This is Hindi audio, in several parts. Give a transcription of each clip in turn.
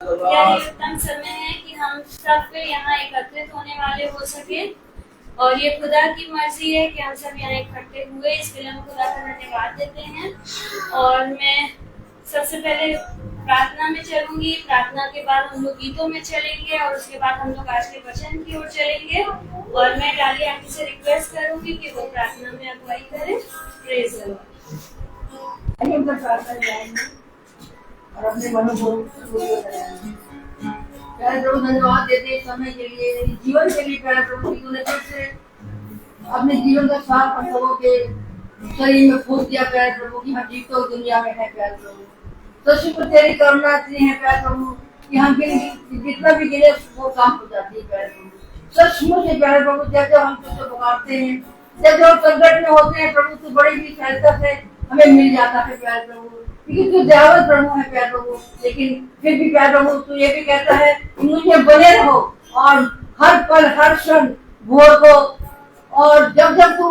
यह उत्तम समय है कि हम सब पे यहाँ एकत्रित होने वाले हो सके और ये खुदा की मर्जी है कि हम सब यहाँ इकट्ठे हुए। इसके लिए हम खुदा का धन्यवाद देते हैं। और मैं सबसे पहले प्रार्थना में चलूंगी, प्रार्थना के बाद हम लोग गीतों में चलेंगे और उसके बाद हम लोग आज के वचन की ओर चलेंगे। और मैं डाली आंटी से रिक्वेस्ट करूंगी कि वो प्रार्थना में अगुवाई करें। Praise the Lord. और अपने मनोभाव प्यारे प्रभु धन्यवाद देते समय के लिए, जीवन के लिए। प्यारे प्रभु की तूने फिर से अपने जीवन का सार प्रसवों के शरीर में फूंक दिया प्यारे प्रभु की हम जीवित दुनिया में है प्यारे प्रभु। तो शुक्र तेरी करुणा इतनी है प्यारे प्रभु कि हम जितना भी गिरे वो काम हो जाती है प्यारे प्रभु। सचमुच है प्यारे प्रभु, जब जब हम तुझसे पुकारते हैं, जब जब संकट में होते हैं प्रभु, तो बड़ी ही सहायता से हमें मिल जाता है प्यारे प्रभु, क्योंकि तू दयावान प्रभु है प्यारे प्रभु। लेकिन फिर भी प्यारे प्रभु तू ये भी कहता है कि मुझे बने रहो और हर पल हर क्षण भोर को, और जब जब तू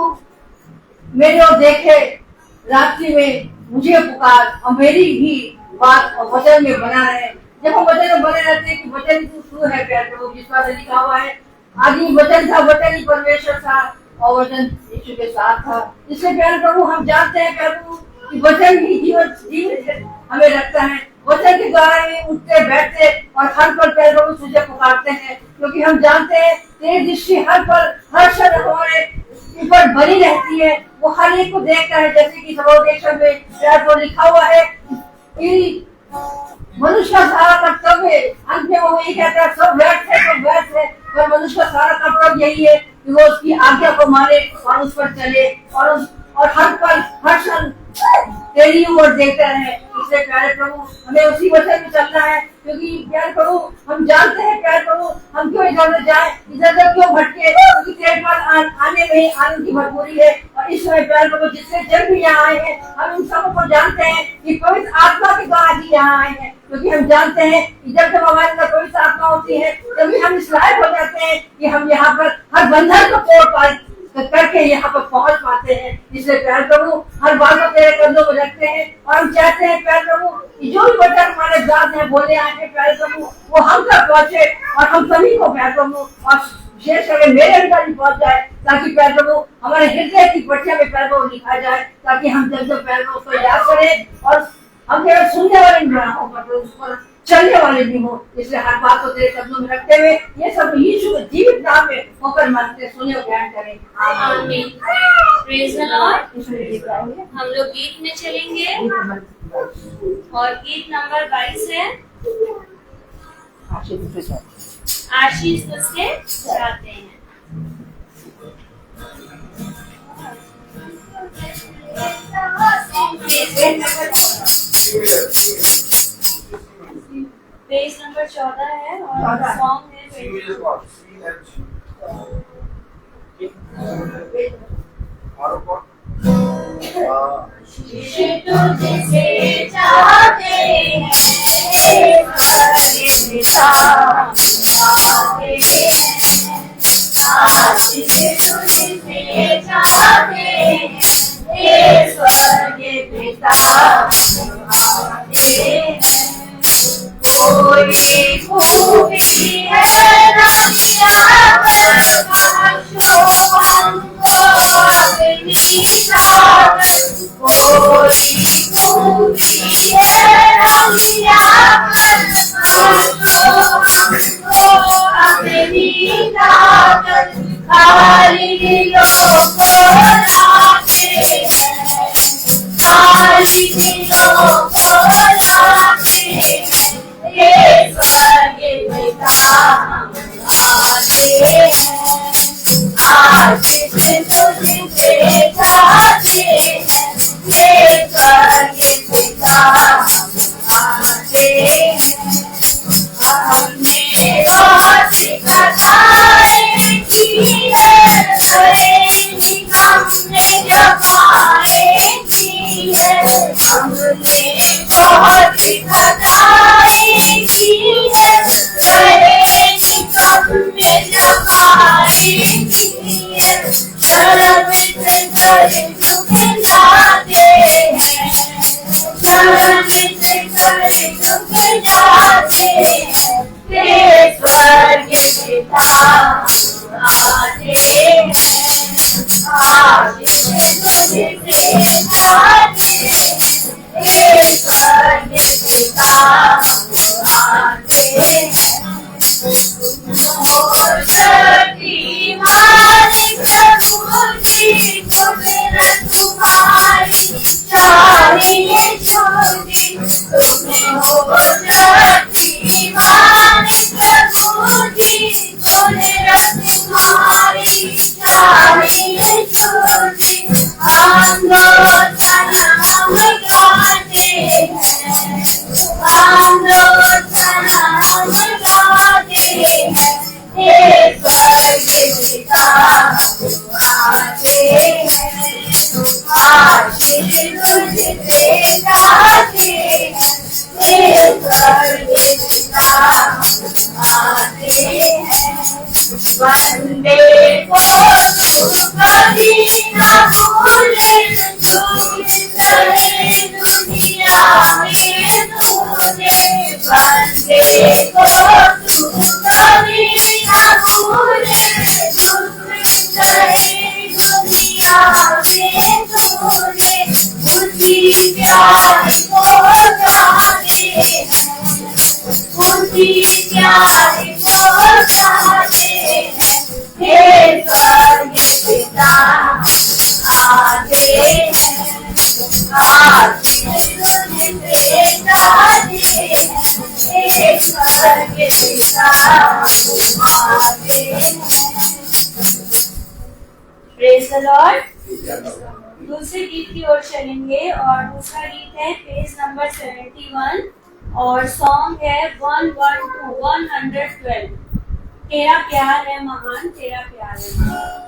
मेरे और देखे रात्रि में मुझे पुकार और मेरी ही बात और वचन में बना रहे। जब हम वचन में बने रहते हैं कि वचन तू है प्यारे प्रभु, जिस पर लिखा हुआ है आदि वचन था, वचन ही परमेश्वर था और वचन यीशु के साथ था। इसलिए प्यारे प्रभु हम जानते हैं प्यारे प्रभु कि वचन ही जीवन हमें रखता है। वचन के द्वारा ही उठते बैठते और हर पल प्यारे प्रभु तुझे पुकारते हैं, क्योंकि हम जानते हैं तेरी दृष्टि हर पल हर क्षण हमारे ऊपर बनी रहती है। वो हर एक को देखता है, जैसे कि सर्वोदेशन में प्यारे प्रभु लिखा हुआ है कि मनुष्य का सारा कर्तव्य, अंत में वो यही कहता है सब व्यर्थ है, सब व्यर्थ है। पर मनुष्य का सारा कर्तव्य यही है कि वो उसकी आज्ञा को माने और उस पर चले और हर पल हर क्षण तेरी ओर देखता है। इसलिए प्यारे प्रभु हमें उसी वचन में चलना है, क्योंकि प्यारे प्रभु हम जानते हैं प्यारे प्रभु हम क्यों इधर उधर जाए, इधर उधर क्यों भटके, क्योंकि तेरे पास आने में ही आनंद की भरपूरी है। और इस समय प्यारे प्रभु जिससे जब भी यहाँ आए हैं हम इन सबको जानते हैं कि पवित्र आत्मा के द्वारा ही यहाँ आए हैं, क्योंकि हम जानते हैं कि जब जब हमारे अंदर पवित्र आत्मा होती है तभी हम इस लायक हो जाते हैं कि हम यहाँ पर हर बंधन को तोड़ पाए करके यहाँ पर पहुंच पाते हैं। इसलिए प्यारे प्रभु हर बात को तेरे कंधों में रखते हैं और हम चाहते हैं प्यारे प्रभु कि जो भी वचन हमारे दास हैं बोले आए हैं प्यारे प्रभु वो हम तक पहुंचे और हम सभी को प्यारे प्रभु और विशेष करके मेरे अंदर ही पहुंच जाए, ताकि प्यारे प्रभु हमारे हृदय की पट्टिया में प्यारे प्रभु लिखा जाए, ताकि हम जब जब प्यारे प्रभु उसको याद करें और हम केवल सुनने वाले नहीं हो पर उस पर चलने वाले भी हो। इसलिए हर बात को तेरे कदमों में रखते हुए ये सब यीशु के जीवित नाम में होकर मानते सुने और ज्ञान करें। आमीन। Praise the Lord. हम लोग गीत में चलेंगे और गीत नंबर 22 है आशीष तुझसे चाहते हैं। पेज नंबर 14 है और सॉन्ग है तुझसे चाहते हैं कोई खूबी है रमिया हमको अपनी नादर, कोई खूबी है रमिया हमको अपनी नादर, खाली लोगों लाते हैं, खाली लोगों लाते हैं। ये स्वर्ग पिता हम आते हैं, आशीष तुझसे चाहते हैं। ये स्वर्ग पिता हम आते हैं, हमने बहुत कथाएं की है, हमने जबाएं की है, हमने बहुत कथाएं की है, हमने जबाएं की है, शर्म से कर झुक जाते हैं, शर्म से कर झुक जाते आते हैं आशीष तुझसे गाते हैं हे स्वर्गीय पिता आते हैं वंदे को तू कभी ना भूले तू रहे दुनिया में तूने वंदे को तू कभी ना भूले तू रहे दुनिया में तूने उसी प्यार को गाते हैं उसी प्यार को गाते हैं हे स्वर्गीय पिता आते हैं आशीष तुझसे गाते हैं हे स्वर्गीय पिता आते हैं। Praise the Lord. दूसरे गीत की ओर चलेंगे और दूसरा गीत है पेज नंबर 71 और सॉन्ग है 112 तेरा प्यार है महान, तेरा प्यार है महान,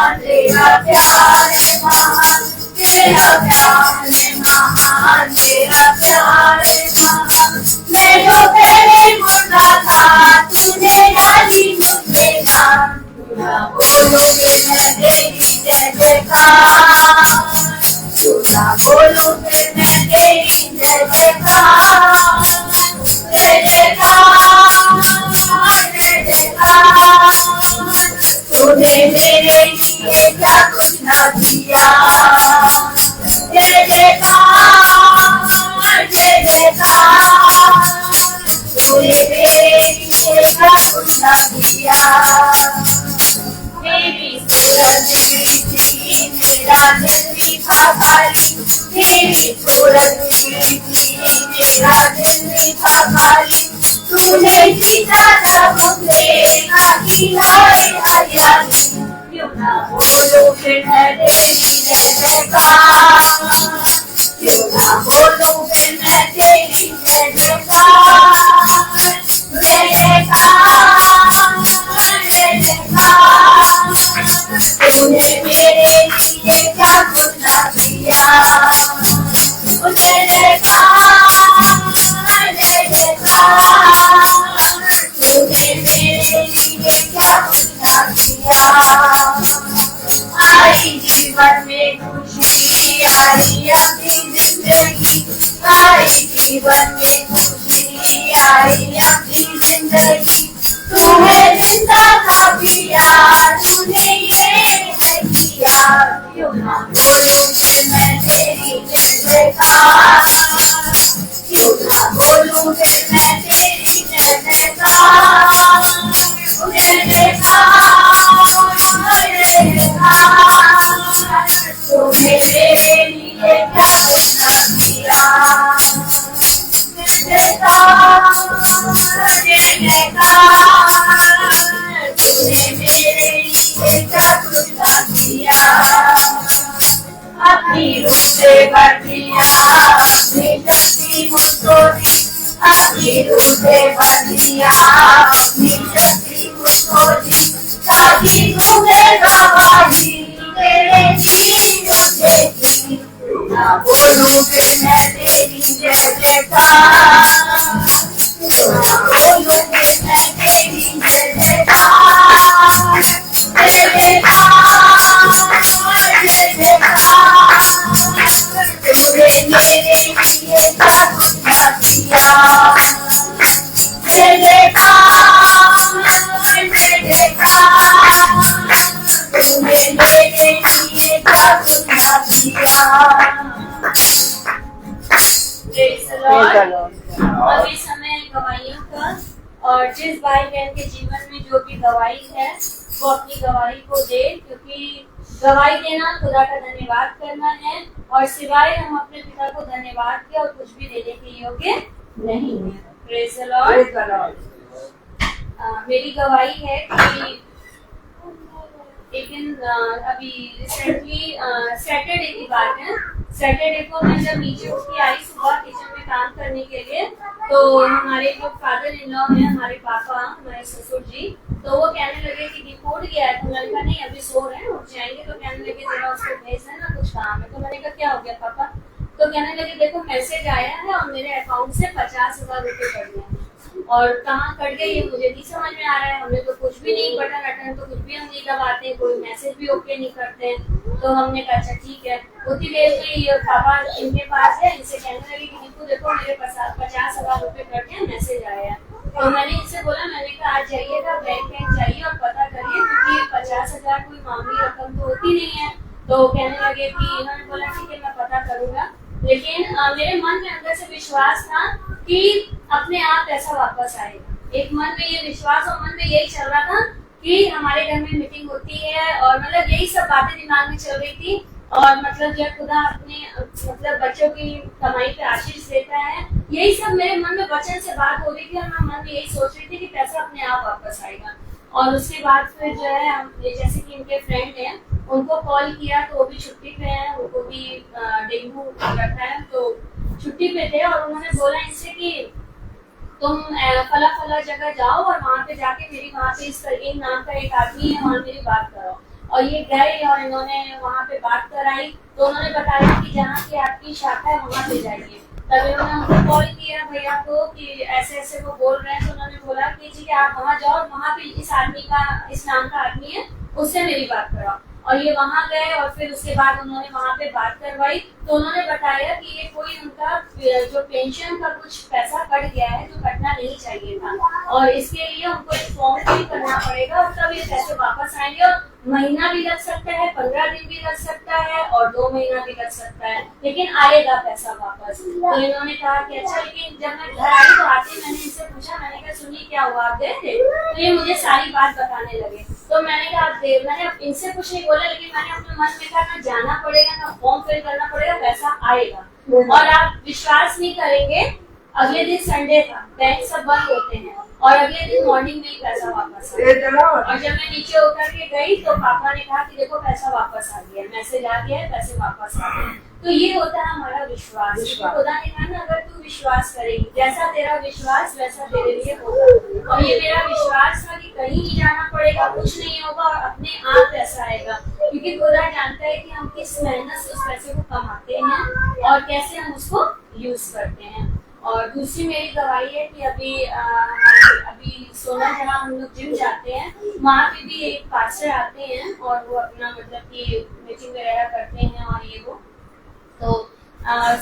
तेरा प्यार है महान, तेरा प्यार है महान, तेरा प्यार है महान। मैं जो पहले मुर्दा था तूने डाली मुझे जान, तू ना बोलो फिर मैं तेरी जय जयकार, तू ना बोलो फिर मैं तेरी जय जयकार, जय जयकार जय जयकार। तूने मेरे लिए क्या कुछ ना किया, जय जयकार जय जयकार। तूने मेरे लिए क्या कुछ ना किया, मेरी सूरत थी मेरा दिल भी था खाली, मेरी सूरत थी मेरा दिल भी था खाली। तूने जीता था मुझे किनारे हरियाली, क्यों ना बोलो फिर मैं तेरी जय जयकार, क्यों ना बोलो फिर मैं तेरी जय जयकार, जय जयकार जय जयकार। तूने मेरे लिए क्या कुछ ना किया, जय जयकार जय जयकार। तूने मेरे लिए क्या कुछ ना किया, आई जीवन में खुशी आई अपनी जिंदगी, आई जीवन में खुशी आई अपनी जिंदगी। तुम्हें जिंदा था पिया तूने ये है किया, क्यों ना बोलूं फिर मैं तेरी जय जयकार, क्यों ना बोलूं फिर मैं तेरी जय जयकार, जय जयकार जय जयकार। तूने मेरे लिए क्या कुछ ना किया, जय जयकार जय जयकार। तूने मेरे लिए क्या कुछ ना किया, अपनी रूह से भर दिया अपनी शक्ति मुझको दी, अपनी रूह से भर दिया अपनी शक्ति मुझको दी, ताकि तुम्हें गवाही तेरे जी मुझे दी। ना बोलूं फिर मैं तेरी जय जयकार, ना बोलूं फिर मैं तेरी जय जयकार, जय जयकार जय जयकार। तूने मेरे लिए क्या कुछ ना किया, जय जयकार जय जयकार। तूने मेरे लिए क्या कुछ ना किया। अभी समय गवाहियों का, और जिस भाई बहन के जीवन में जो भी गवाही है वो अपनी गवाही को दे, क्योंकि गवाही देना खुदा का धन्यवाद करना है, और सिवाय हम अपने पिता को धन्यवाद के और कुछ भी देने के योग्य नहीं है। Praise the Lord. मेरी गवाही है कि एक दिन अभी रिसेंटली सैटरडे की बात है, सैटरडे को मैं जब नीचे उठ के आई सुबह किचन में काम करने के लिए। तो हमारे जो फादर इन लॉ है, हमारे पापा, हमारे ससुर जी, तो वो कहने लगे कि रिपोर्ट गया है। तो मैंने कहा नहीं, अभी सो रहे हैं, उठ जाएंगे। तो कहने लगे जरा उसको भेज देना, कुछ काम है। तो मैंने कहा क्या हो गया पापा? तो कहने लगे देखो मैसेज आया है और मेरे अकाउंट से 50,000 रुपए कट गए हैं, और कहाँ कट गए ये मुझे नहीं समझ में आ रहा है। हमने तो कुछ भी नहीं, बटन अटन तो कुछ भी हम नहीं दबाते, कोई मैसेज भी ओके नहीं करते हैं। तो हमने कहा अच्छा ठीक है। उतनी देर में ये पापा इनके पास है, इनसे कहने लगे कि निकू देखो मेरे 50,000 रुपए कट गए, मैसेज आया है। तो मैंने इनसे बोला, मैंने कहा आज जाइएगा बैंक जाइए और पता करिए, क्योंकि 50,000 कोई मामूली रकम तो होती नहीं है। तो कहने लगे कि इन्होंने बोला ठीक है मैं पता करूंगा। लेकिन मेरे मन में अंदर से विश्वास था कि अपने आप पैसा वापस आएगा। एक मन में ये विश्वास और मन में यही चल रहा था कि हमारे घर में मीटिंग होती है, और मतलब यही सब बातें दिमाग में चल रही थी। और मतलब जब खुदा अपने मतलब बच्चों की कमाई पे आशीष देता है, यही सब मेरे मन में वचन से बात हो रही थी, और मैं मन में यही सोच रही थी कि पैसा अपने आप वापस आएगा। और उसके बाद फिर जो है हम जैसे कि इनके फ्रेंड हैं, उनको कॉल किया तो वो भी छुट्टी पे हैं, उनको भी डेंगू रहता है, तो छुट्टी पे थे। और उन्होंने बोला इनसे कि तुम फला फला जगह जाओ और वहाँ पे जाके मेरी वहाँ पे इस इन नाम का एक आदमी है, वहाँ मेरी बात करो। और ये गए और इन्होंने वहाँ पे बात कराई। तो उन्होंने बताया कि जहाँ की आपकी शाखा है वहाँ पे जाइए। तभी उन्होंने उनको कॉल किया भैया को कि ऐसे ऐसे वो बोल रहे हैं। तो उन्होंने बोला कि जी आप वहाँ जाओ, वहाँ पे इस आदमी का, इस नाम का आदमी है, उससे मेरी बात कराओ। और ये वहाँ गए और फिर उसके बाद उन्होंने वहाँ पे बात करवाई। तो उन्होंने बताया कि ये कोई उनका जो पेंशन का कुछ पैसा कट गया है जो कटना नहीं चाहिए था, और इसके लिए उनको एक फॉर्म फिल करना पड़ेगा, और तब ये पैसे वापस आएंगे। और महीना भी लग सकता है, 15 दिन भी लग सकता है, और 2 महीना भी लग सकता है, लेकिन आएगा पैसा वापस। तो इन्होंने कहा कि अच्छा। लेकिन जब मैं घर आई तो आते मैंने इनसे पूछा, मैंने कहा सुनिए क्या हुआ, आप गए थे? तो ये मुझे सारी बात बताने लगे। तो मैंने कहा मैंने इनसे कुछ नहीं बोला, लेकिन मैंने अपने मन में कहा ना जाना पड़ेगा, ना फॉर्म फिल करना पड़ेगा, पैसा आएगा। और आप विश्वास नहीं करेंगे, अगले दिन संडे था, बैंक सब बंद होते हैं, और अगले दिन मॉर्निंग में ही पैसा वापस आ गया। और जब मैं नीचे उतर के गई तो पापा ने कहा कि देखो पैसा वापस आ गया, मैसेज आ गया है, पैसे वापस आ गए। तो ये होता है हमारा विश्वास। खुदा ने कहा ना अगर तू विश्वास करेगी, जैसा तेरा विश्वास वैसा तेरे लिए होगा। और ये मेरा विश्वास था कि कहीं नहीं जाना पड़ेगा, कुछ नहीं होगा, और अपने आप पैसा आएगा, क्योंकि खुदा जानता है कि हम किस मेहनत से उस पैसे को कमाते हैं और कैसे हम उसको यूज करते हैं। और दूसरी मेरी गवाही है कि अभी सोना जहाँ हम लोग जिम जाते हैं, वहाँ पे भी एक पास्टर आते हैं और वो अपना मतलब कि मीटिंग वगैरह करते हैं और ये वो। तो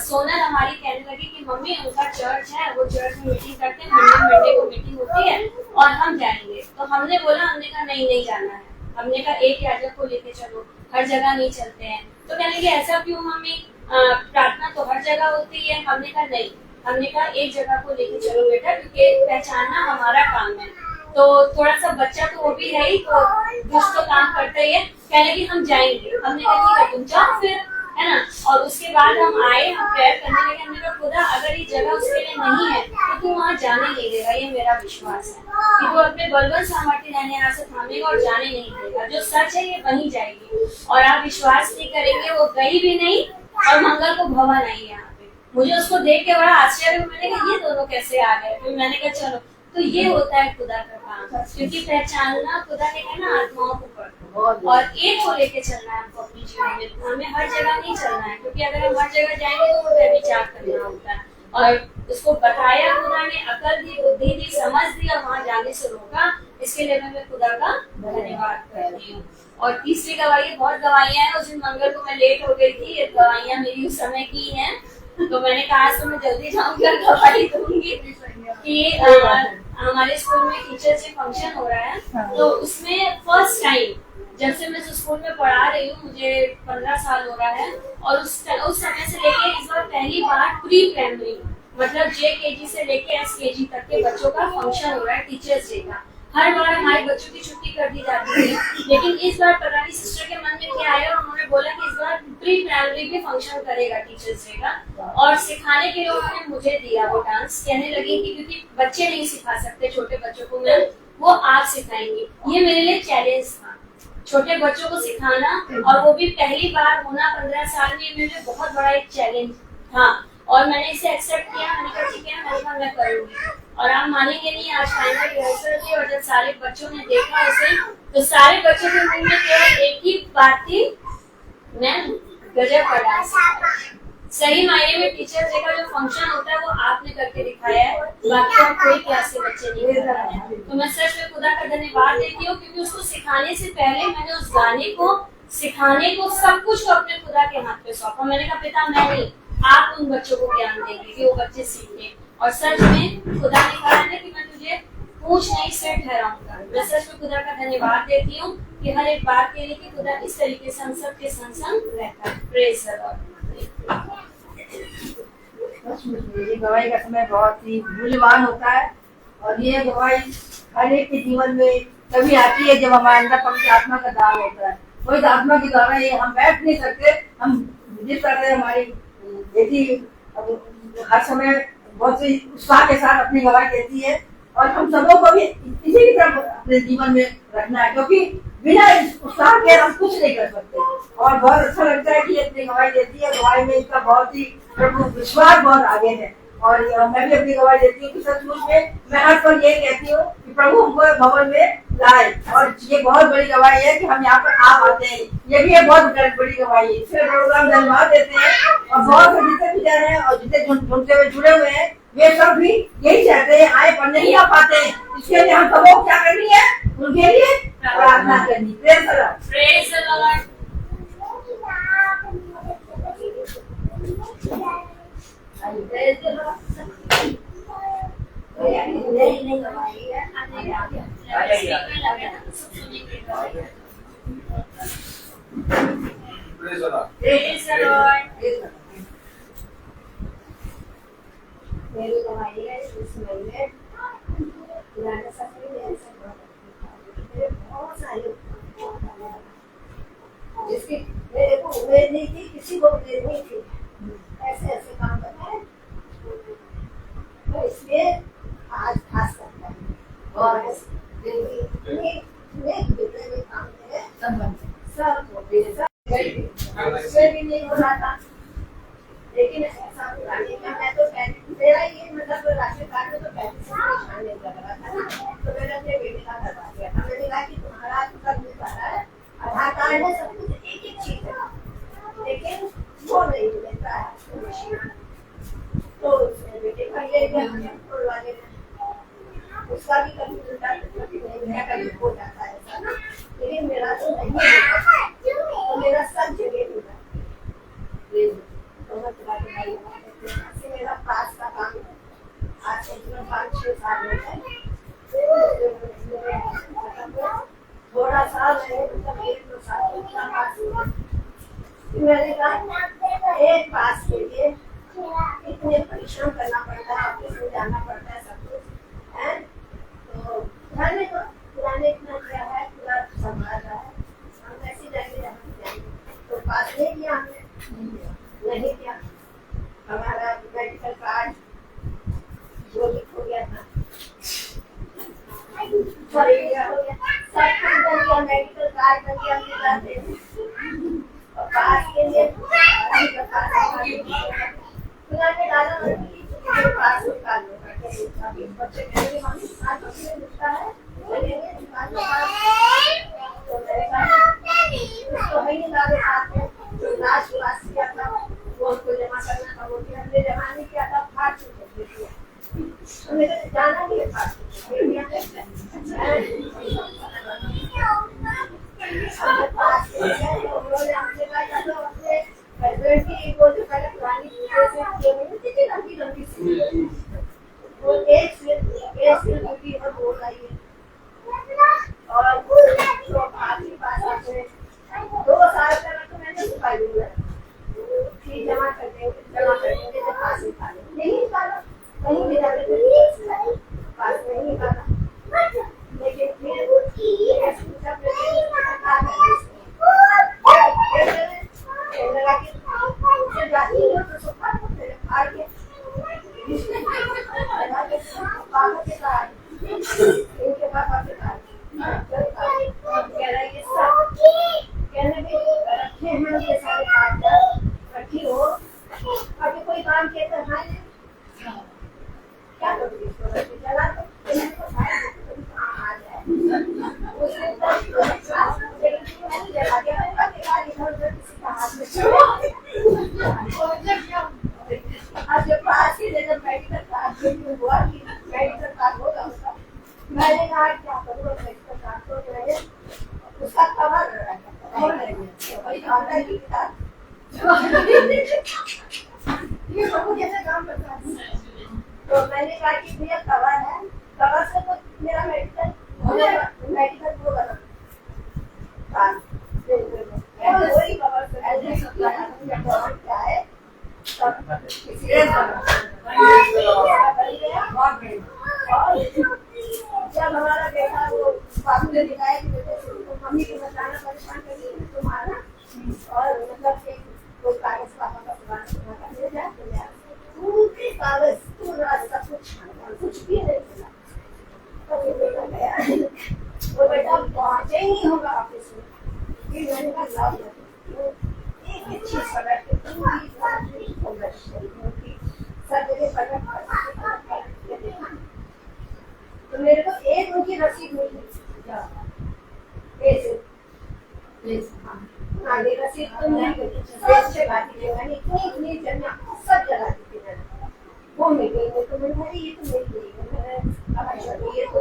सोनल हमारी कहने लगी कि मम्मी उनका चर्च है, वो चर्च में मीटिंग करते हैं, मंडे को मीटिंग होती है और हम जाएंगे। तो हमने बोला, हमने कहा नहीं जाना है। हमने कहा एक याजक को लेके चलो, हर जगह नहीं चलते हैं। तो कहने लगे ऐसा क्यों मम्मी, प्रार्थना तो हर जगह होती है। हमने कहा नहीं, हमने कहा एक जगह को लेके चलो बेटा, क्योंकि पहचानना हमारा काम है। तो थोड़ा सा बच्चा तो वो भी है ही, तो कुछ तो काम करता ही है। कहने लगे हम जाएंगे। हमने कहा ठीक है तुम जाओ फिर, है ना। और उसके बाद हम आए, हम प्रेयर करने लगे। हमने कहा खुदा अगर ये जगह उसके लिए नहीं है तो तू वहाँ जाने नहीं देगा, ये मेरा विश्वास है कि वो अपने बलबल सामर्थ्य रहने यहाँ से थामेगा और जाने नहीं देगा। जो सच है ये वहीं जाएगी। और आप विश्वास नहीं करेंगे, वो गई भी नहीं और मंगल को भवन आई यहाँ पे। मुझे उसको देख के बड़ा आश्चर्य हुआ। मैंने कहा ये दोनों कैसे आ गए। फिर मैंने कहा चलो, तो ये होता है खुदा का काम, क्योंकि पहचानना, खुदा ने कहा ना आत्माओं को पढ़ो और एक को लेके चलना है आपको अपनी जीवन में। हमें हर जगह नहीं चलना है, क्योंकि अगर हम हर जगह जाएंगे तो वो व्यभिचार करना होता है। और उसको बताया खुदा ने, अकल दी, बुद्धि दी, समझ दी और वहाँ जाने से रोका। इसके लिए मैं खुदा का धन्यवाद करती हूँ। और तीसरी गवाही, बहुत गवाहियां हैं। उस दिन मंगल को मैं लेट हो गई थी, ये गवाहियां मेरी उस समय की हैं। तो मैंने कहा आज तो मैं जल्दी जाऊंगी और गवाही दूंगी कि हमारे स्कूल में टीचर्स डे फंक्शन हो रहा है। तो उसमें फर्स्ट टाइम, जब से मैं स्कूल में पढ़ा रही हूँ, मुझे 15 साल हो रहा है, और उस समय से लेके इस बार पहली बार प्री प्राइमरी मतलब JKG से लेके SKG तक के बच्चों का फंक्शन हो रहा है टीचर्स डे का। हर बार हमारे बच्चों की छुट्टी कर दी जाती है, लेकिन इस बार पता नहीं सिस्टर के मन में क्या आया और उन्होंने बोला कि इस बार प्री प्राइमरी भी फंक्शन करेगा टीचर्स डे का। और सिखाने के लिए उन्होंने मुझे दिया वो डांस। कहने लगी कि क्योंकि बच्चे नहीं सिखा सकते छोटे बच्चों को, मैम वो आप सिखाएंगी। ये मेरे लिए चैलेंज था, छोटे बच्चों को सिखाना, और वो भी पहली बार होना 15 साल में, मेरे लिए बहुत बड़ा एक चैलेंज था। और मैंने इसे एक्सेप्ट किया। मैंने कहा ठीक है, मैंने कहा मैं करूंगी। और आप मानेंगे नहीं, आज फाइनल रिहर्सल थी और जब सारे बच्चों ने देखा उसे, तो सारे बच्चों के मुंह में केवल एक ही बात थी, मैं गजब का डांस। सही मायने में टीचर डे का जो फंक्शन होता है वो आपने करके दिखाया है, बाकी और कोई क्लास के बच्चे नहीं कर रहे हैं। तो मैं सच में खुदा का धन्यवाद देती हूँ, क्योंकि उसको सिखाने से पहले मैंने उस गाने को सिखाने को सब कुछ को अपने खुदा के हाथ पे सौंपा। मैंने कहा पिता मैं नहीं, आप उन बच्चों को ज्ञान देंगे कि वो बच्चे सीखें। और सच में खुदा ने कहा है कि मैं तुझे पूछ नहीं सिर ठहराऊंगा। मैं सच में खुदा का धन्यवाद देती हूँ कि हर एक बात के लिए कि खुदा इस तरीके से हम सब के संग रहता है। Praise the Lord. ये गवाही का समय बहुत ही मूल्यवान होता है और ये गवाही हर एक के जीवन में कभी आती है जब हमारे अंदर पवित्र आत्मा का दान होता है। पवित्र आत्मा के द्वारा ये हम बैठ नहीं सकते। हम जिस तरह हमारी बेटी हर समय बहुत ही उत्साह के साथ अपनी गवाही देती है और हम सबों को भी इसी की तरफ अपने जीवन में रखना है, क्योंकि बिना उत्साह के हम कुछ नहीं कर सकते। और बहुत अच्छा लगता है कि अपनी गवाही देती है। गवाही में इसका बहुत ही प्रभु विश्वास बहुत आगे है। और मैं भी अपनी गवाही देती हूँ कि सचमुच में मैं हर पल ये कहती हूँ कि प्रभु हमको भवन में लाए। और ये बहुत बड़ी गवाही है कि हम यहाँ पर आ पाते हैं। ये भी एक बहुत बड़ी गवाही है। इसलिए प्रोग्राम धन्यवाद देते हैं। और बहुत से जितने भी जन हैं और जितने झुंडे में जुड़े हुए हैं वे सब भी यही चाहते हैं आए पर नहीं आ पाते हैं। इसके लिए हम सबको क्या करनी है, उनके लिए प्रार्थना करनी। Praise the Lord. Praise the Lord. Praise the Lord. नहीं गवाही है। Praise the Lord. मेरी गवाही है इस महीने पुराने सफर में ऐसा बहुत सारे जिसकी मेरे को उम्मीद नहीं थी, किसी को उम्मीद नहीं थी ऐसे ऐसे काम करना है। तो इसलिए आज खास करता है और इतने काम सब भी नहीं हो रहा था। लेकिन ऐसा पुराने का मैं तो मेरा ये मतलब राशन कार्ड में तो 35 निशान नहीं लग रहा था ना, तो मैंने अपने बेटे का करवा दिया था। मैंने कहा कि तुम्हारा तो कर मिल रहा है, आधार कार्ड में सब कुछ एक एक चीज है, लेकिन वो नहीं मिलता है तो उसने बेटे का ले लिया खुलवा देना। उसका भी कभी मिलता कभी नहीं है, कभी हो जाता है ऐसा ना, लेकिन मेरा तो नहीं होता, तो मेरा सब जगह मिला। मेरा पास का काम आज से 5-6 साल हो गए। थोड़ा सा मतलब 1-2 साल पास हुआ। मैंने कहा एक पास के लिए इतने परिश्रम करना पड़ता है, ऑफिस में जाना पड़ता है, सब कुछ है। तो पुराने इतना किया है, पूरा संभाल रहा है, हम ऐसी जाएंगे तो पास नहीं किया हमने, नहीं किया। हमारा मेडिकल कार्ड जो भी हो गया था, हो गया सब कुछ बन गया, मेडिकल कार्ड बन गया और पास के लिए पुराने डाला पास निकाल लो बच्चे कहेंगे मम्मी पास बच्चे मिलता है बोलेंगे तो मेरे पास तो है निकाले साथ में जो लास्ट क्लास किया था वो उनको जमा करना था, वो भी हमने जमा नहीं किया था, फाड़ चुके थे। हमें तो जाना नहीं है फाड़ जमा करते पास निकाले नहीं निकाला, कहीं भी जाते थे पास नहीं निकाला। लेकिन फिर कोई काम कहता खाए क्या करोगे इसको रखके चला तो मैंने तो खाया तो कहाँ आ जाए उसने तो मैंने जला दिया मैंने कहा इधर उधर किसी का हाथ में आज जब पास ही जब मेडिकल कार्ड हुआ कि मेडिकल कार्ड होगा उसका मैंने कहा क्या करूँ मेडिकल कार्ड तो मैंने उसका कवर वही खाता है कि ये प्रभु जैसे काम करता है तो मैंने कहा कि भैया कवर है कवर से तो मेरा मेडिकल होगा ना वही कवर से क्या है जब हमारा बेटा वो बाबू ने दिखाया कि बेटे तो मम्मी को बताना परेशान करिए तुम्हारा और मतलब कि वो कागज पापा का सुना ले जाए तो यार पूरे कागज पूरा सब कुछ भी नहीं मिला तो बेटा गया वो बेटा पहुंचे ही नहीं होगा ऑफिस में फिर मैंने कहा लाओ एक चीज पकड़ के पूरी सब जगह पकड़ तो मेरे को एक उनकी रसीद मिली रसीद तो नहीं मैंने इतनी जगह सब जगह दी वो मिल गई तो मैंने ये तो मिल गई ये तो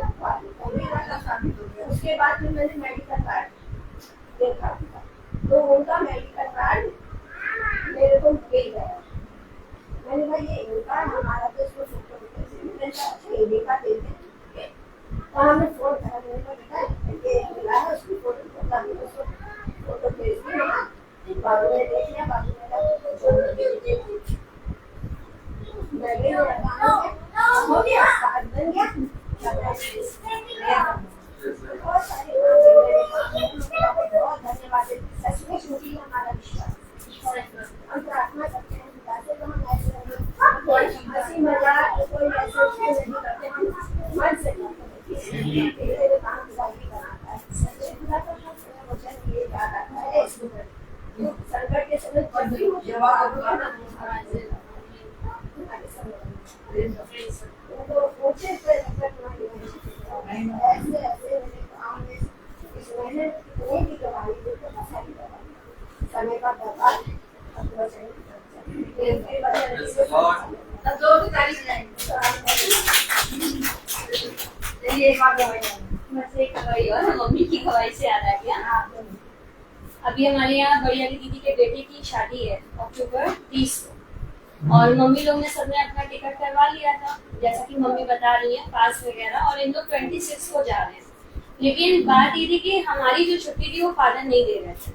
साबित हो गया उसके बाद फिर मैंने मेडिकल कार्ड देखा तो उनका मेडिकल कार्ड मेरे को मिल गया मैंने कहा ये इनका हमारा तो इसको फोटो देखा देते तो हमने फोन करा मैंने कहा बेटा ये मिला है उसकी फोटो भेज दी बाबू ने देख लिया बाबू ने हो गया कार्ड बन गया बहुत सारे बहुत धन्यवाद सचमुच मुझे हमारा विश्वास हम प्रार्थना करते हैं तो हम ऐसे हंसी मजाक कोई ऐसे नहीं करते हम मन से संकट के समय जवाब ऊंचे से ऐसे ऐसे इस महीने नहीं भी गवाही देते समय का बर्बाद दो तारीख चलिए एक बार खवाई और मम्मी की खवाई से याद आ गया अभी हमारे यहाँ बड़ी वाली दीदी के बेटे की शादी है अक्टूबर 30 को और मम्मी लोग ने सबने अपना टिकट करवा लिया था जैसा कि मम्मी बता रही है पास वगैरह और इन लोग 26 को जा रहे हैं लेकिन बात ये थी कि हमारी जो छुट्टी थी वो फादर नहीं दे रहे थे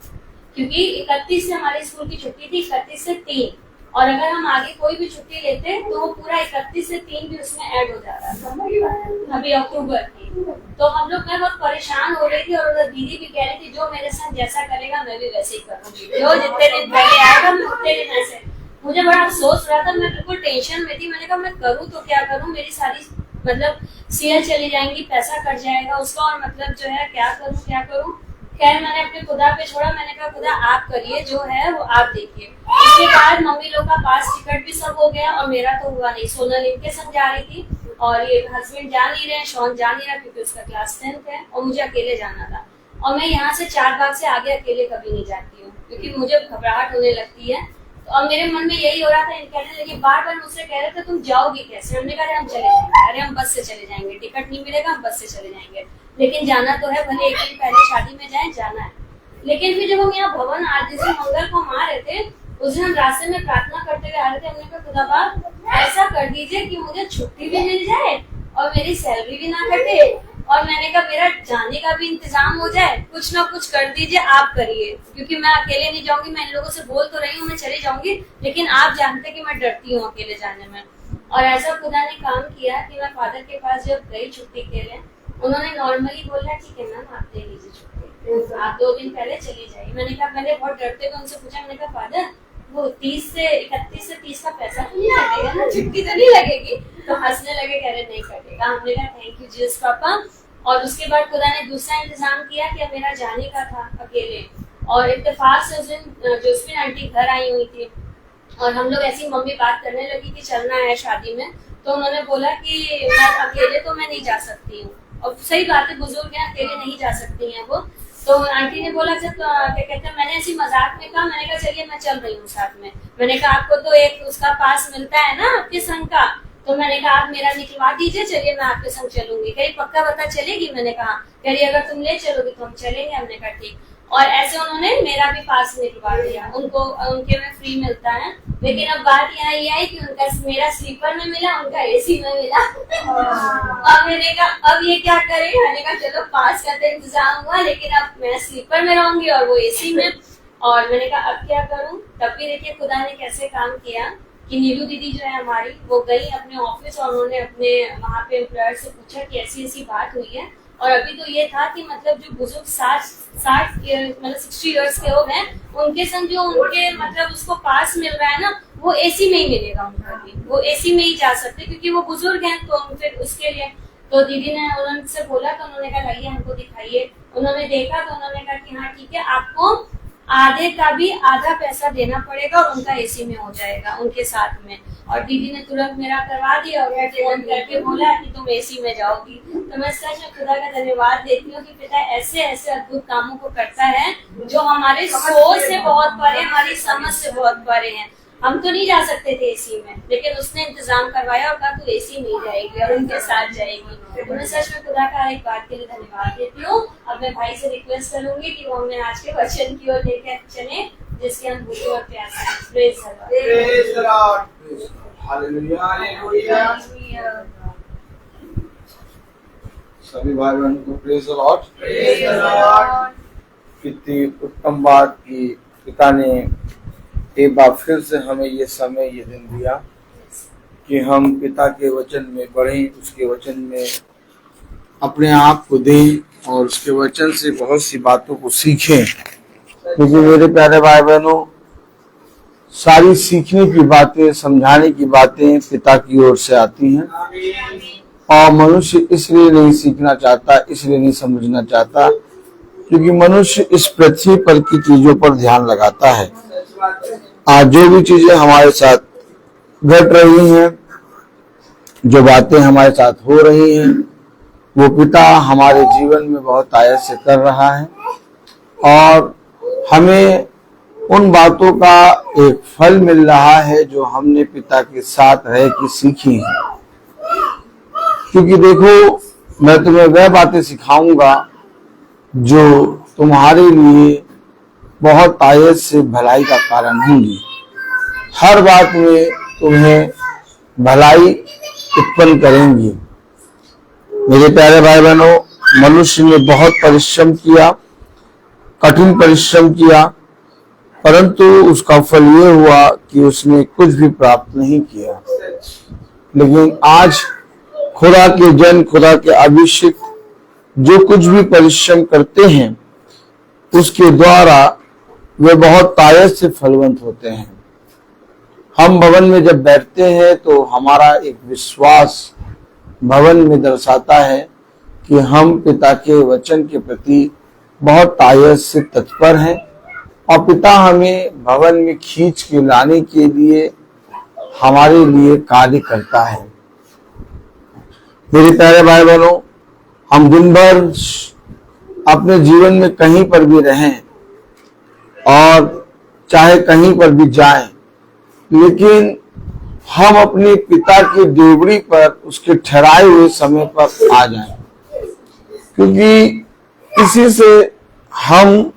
क्योंकि 31 से हमारे स्कूल की छुट्टी थी 31 से 3 और अगर हम आगे कोई भी छुट्टी लेते तो वो पूरा 31 से 3 भी उसमें ऐड हो जा रहा था अभी अक्टूबर की तो हम लोग मैं बहुत परेशान हो रही थी और उधर दीदी भी कह रही थी जो मेरे साथ जैसा करेगा मैं भी वैसे ही करूंगी जो जितने दिन पहले आएगा मैं उतने दिन ऐसे मुझे बड़ा अफसोस रहा था मैं बिल्कुल टेंशन में थी मैंने कहा मैं करूँ तो क्या करूँ मेरी सारी मतलब सीएल चली जाएंगी पैसा कट जाएगा उसका और मतलब जो है क्या करूँ खैर मैंने अपने खुदा पे छोड़ा मैंने कहा खुदा आप करिए जो है वो आप देखिए उसके बाद मम्मी लोग का पास टिकट भी सब हो गया और मेरा तो हुआ नहीं सोनल इनके संग जा रही थी और ये हस्बैंड जा नहीं रहे शौन जा नहीं रहा क्योंकि उसका क्लास 10th है और मुझे अकेले जाना था और मैं यहाँ से 4 बाग से आगे अकेले कभी नहीं जाती हूँ क्योंकि मुझे घबराहट होने लगती है और मेरे मन में यही हो रहा था कहने लगे बार बार मुझसे कह रहे थे तुम जाओगी कैसे हमने कहा हम चले जाएंगे अरे हम बस से चले जाएंगे टिकट नहीं मिलेगा हम बस से चले जाएंगे लेकिन जाना तो है भले एक दिन पहले शादी में जाए जाना है लेकिन फिर जब हम यहाँ भवन आज जिस मंगल को हम आ रहे थे उस दिन हम रास्ते में प्रार्थना करते हुए आ रहे थे हमने कहा खुदा बाप ऐसा कर दीजिए कि मुझे छुट्टी भी मिल जाए और मेरी सैलरी भी ना कटे और मैंने कहा मेरा जाने का भी इंतजाम हो जाए कुछ ना कुछ कर दीजिए आप करिए क्योंकि मैं अकेले नहीं जाऊंगी मैं इन लोगों से बोल तो रही हूँ मैं चली जाऊंगी लेकिन आप जानते कि मैं डरती हूँ अकेले जाने में और ऐसा खुदा ने काम किया कि मैं फादर के पास जब गई छुट्टी के लिए उन्होंने नॉर्मली बोला ठीक है मैम आप ले लीजिए छुट्टी आप 2 दिन पहले चली जाइए मैंने कहा पहले बहुत डरते हुए उनसे पूछा मैंने कहा फादर वो 31 से 30 का पैसा तो नहीं लगेगा ना छुट्टी तो नहीं लगेगी तो हंसने लगे कह रहे नहीं कटेगा हमने कहा थैंक यू जीसस पापा और उसके बाद खुदा ने दूसरा इंतजाम किया कि अब मेरा जाने का था अकेले और इत्तेफाक से उस दिन जोस्फिन आंटी घर आई हुई थी और हम लोग ऐसी मम्मी बात करने लगी कि चलना है शादी में, तो उन्होंने बोला कि मैं अकेले तो मैं नहीं जा सकती हूँ। और सही बात है, बुजुर्ग हैं, अकेले नहीं जा सकती हैं वो। तो आंटी ने बोला जब क्या कहते हैं, मैंने ऐसी मजाक में कहा, मैंने कहा चलिए मैं चल रही हूँ साथ में। मैंने कहा आपको तो एक उसका पास मिलता है ना आपके संग का, तो मैंने कहा आप मेरा निकलवा दीजिए, चलिए मैं आपके संग चलूंगी। कहीं पक्का पता चलेगी? मैंने कहा कह रही अगर तुम ले चलोगी तो हम चलेंगे। हमने कहा ठीक। और ऐसे उन्होंने मेरा भी पास निकलवा दिया। उनको उनके में फ्री मिलता है, लेकिन अब बात यहाँ ये आई कि उनका मेरा स्लीपर में मिला, उनका एसी में मिला। अब मैंने कहा अब ये क्या करें? मैंने कहा चलो पास का तो इंतजाम हुआ, लेकिन अब मैं स्लीपर में रहूंगी और वो एसी में। और मैंने कहा अब क्या करूं? तब भी देखिए खुदा ने कैसे काम किया कि नीलू दीदी जो है हमारी, वो गई अपने ऑफिस और उन्होंने अपने वहाँ पे एम्प्लॉयर से पूछा कि ऐसी ऐसी बात हुई है। और अभी तो ये था कि मतलब जो बुजुर्ग 60 मतलब 60 इयर्स के हो गए, उनके संग जो उनके मतलब उसको पास मिल रहा है ना, वो एसी में ही मिलेगा उनको भी। वो एसी में ही जा सकते क्योंकि वो बुजुर्ग हैं। तो फिर उसके लिए तो दीदी ने उनसे बोला, तो उन्होंने कहा लाइए हमको दिखाइए। उन्होंने देखा तो उन्होंने कहा कि हाँ ठीक है, आपको आधे का भी आधा पैसा देना पड़ेगा और उनका एसी में हो जाएगा उनके साथ में। और दीदी ने तुरंत मेरा करवा दिया और मैं फोन करके बोला कि तुम एसी में जाओगी। तो मैं सच में खुदा का धन्यवाद देती हूँ कि पिता ऐसे ऐसे अद्भुत कामों को करता है जो हमारे सोच से बहुत परे, हमारी समझ से बहुत परे हैं। हम तो नहीं जा सकते थे एसी में, लेकिन उसने इंतजाम करवाया और कहा तू एसी में ही जाएगी और उनके साथ जाएगी। तो मैं सच में खुदा का एक बात के लिए धन्यवाद देती हूँ। अब मैं भाई से रिक्वेस्ट करूंगी कि वो हमें आज के वचन की ओर लेकर चले, जिसके हम भूखे और प्यासे हैं। Praise the Lord. Hallelujah hallelujah. सभी भाई बहन को प्रेज द लॉर्ड। कितनी उत्तम बात की पिता ने एक बार फिर से हमें ये समय ये दिन दिया कि हम पिता के वचन में बढ़ें, उसके वचन में अपने आप को दें और उसके वचन से बहुत सी बातों को सीखें। क्योंकि मेरे प्यारे भाई बहनों, सारी सीखने की बातें, समझाने की बातें पिता की ओर से आती हैं। और मनुष्य इसलिए नहीं सीखना चाहता, इसलिए नहीं समझना चाहता क्योंकि मनुष्य इस पृथ्वी पर की चीजों पर ध्यान लगाता है। आज जो भी चीजें हमारे साथ घट रही हैं, जो बातें हमारे साथ हो रही हैं, वो पिता हमारे जीवन में बहुत आयत से कर रहा है और हमें उन बातों का एक फल मिल रहा है जो हमने पिता के साथ रह के सीखी है। क्योंकि देखो, मैं तुम्हें वह बातें सिखाऊंगा जो तुम्हारे लिए बहुत आयत से भलाई का कारण होंगी। हर बात में तुम्हें भलाई उत्पन्न करेंगी। मेरे प्यारे भाई बहनों, मनुष्य ने बहुत परिश्रम किया, कठिन परिश्रम किया, परंतु उसका फल ये हुआ कि उसने कुछ भी प्राप्त नहीं किया। लेकिन आज खुदा के जन, खुदा के अभिषिक्त जो कुछ भी परिश्रम करते हैं, उसके द्वारा वे बहुत तायत से फलवंत होते हैं। हम भवन में जब बैठते हैं तो हमारा एक विश्वास भवन में दर्शाता है कि हम पिता के वचन के प्रति बहुत तायत से तत्पर हैं और पिता हमें भवन में खींच के लाने के लिए हमारे लिए कार्य करता है। मेरे प्यारे भाई बहनों, हम दिन भर अपने जीवन में कहीं पर भी रहें और चाहे कहीं पर भी जाएं, लेकिन हम अपने पिता की देवड़ी पर उसके ठहराए हुए समय पर आ जाएं, क्योंकि इसी से हम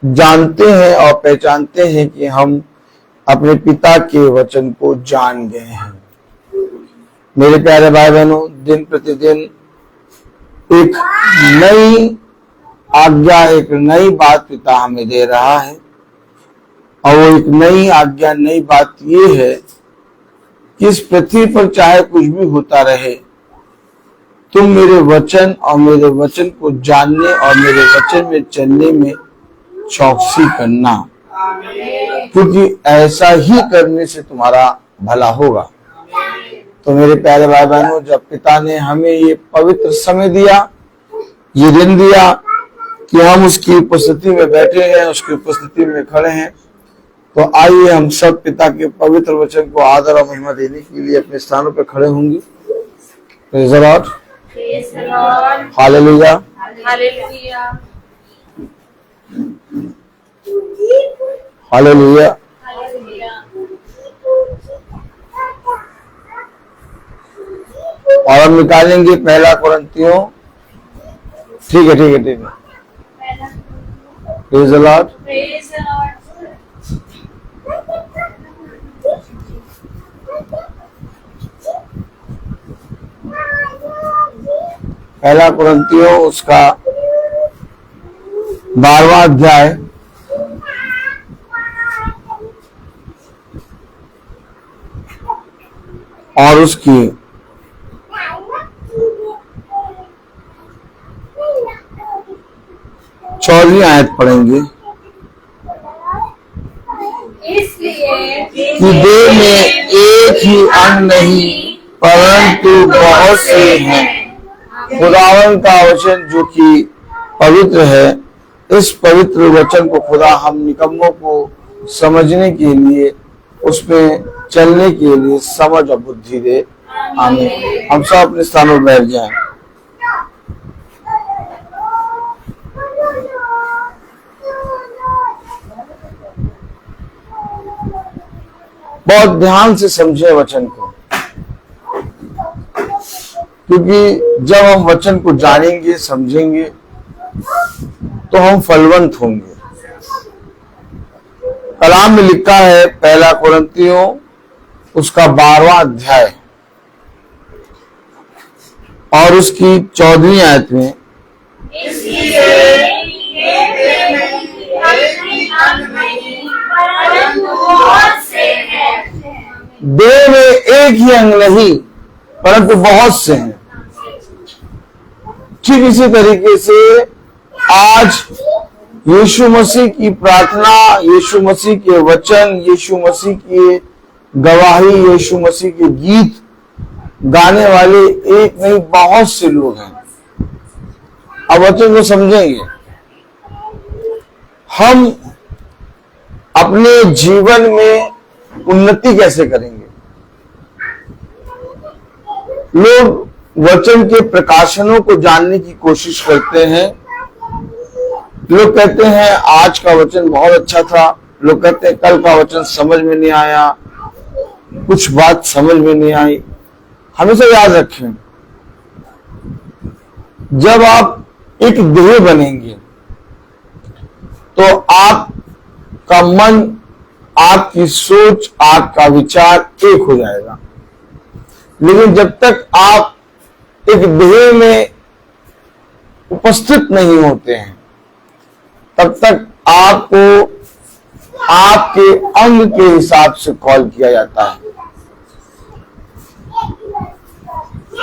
जानते हैं और पहचानते हैं कि हम अपने पिता के वचन को जान गए हैं। मेरे प्यारे भाई बहनों, दिन प्रतिदिन एक नई आज्ञा, एक नई बात पिता हमें दे रहा है और वो एक नई आज्ञा, नई बात ये है कि इस पृथ्वी पर चाहे कुछ भी होता रहे, तुम मेरे वचन और मेरे वचन को जानने और मेरे वचन में चलने में चौकसी करना, क्योंकि ऐसा ही करने से तुम्हारा भला होगा। तो मेरे प्यारे भाई बहनों, जब पिता ने हमें ये पवित्र समय दिया, ये दिन दिया कि हम उसकी उपस्थिति में बैठे हैं, उसकी उपस्थिति में खड़े हैं, तो आइए हम सब पिता के पवित्र वचन को आदर और महिमा देने के लिए अपने स्थानों पर खड़े होंगे। Praise the Lord, hallelujah. Hallelujah, hallelujah. Hallelujah. और हम निकालेंगे पहला कुरिन्थियों, ठीक है। Praise the Lord. Praise the Lord. पहला कुरिन्थियों उसका 12वां अध्याय और उसकी 14वीं आयत पढ़ेंगे। इसलिए कि देह में एक ही अंग नहीं परंतु बहुत से हैं। खुदावन का वचन जो कि पवित्र है, इस पवित्र वचन को खुदा हम निकम्मों को समझने के लिए, उसमें चलने के लिए समझ और बुद्धि दे। आमीन। हम सब अपने स्थानों पर बैठ जाएं। बहुत ध्यान से समझे वचन को, क्योंकि जब हम वचन को जानेंगे, समझेंगे, तो हम फलवंत होंगे। कलाम में लिखा है पहला कुरिन्थियों उसका 12वां अध्याय और उसकी 14वीं आयत में, देह में एक ही अंग नहीं परंतु बहुत से हैं। ठीक इसी तरीके से आज यीशु मसीह की प्रार्थना, यीशु मसीह के वचन, यीशु मसीह की गवाही, यीशु मसीह के गीत गाने वाले एक नहीं बहुत से लोग हैं। अब वचन को समझेंगे, हम अपने जीवन में उन्नति कैसे करेंगे। लोग वचन के प्रकाशनों को जानने की कोशिश करते हैं। लोग कहते हैं आज का वचन बहुत अच्छा था, लोग कहते हैं कल का वचन समझ में नहीं आया, कुछ बात समझ में नहीं आई। हमेशा याद रखें, जब आप एक देह बनेंगे तो आपका मन, आपकी सोच, आपका विचार एक हो जाएगा। लेकिन जब तक आप एक देह में उपस्थित नहीं होते हैं, तब तक आपको आपके अंग के हिसाब से कॉल किया जाता है।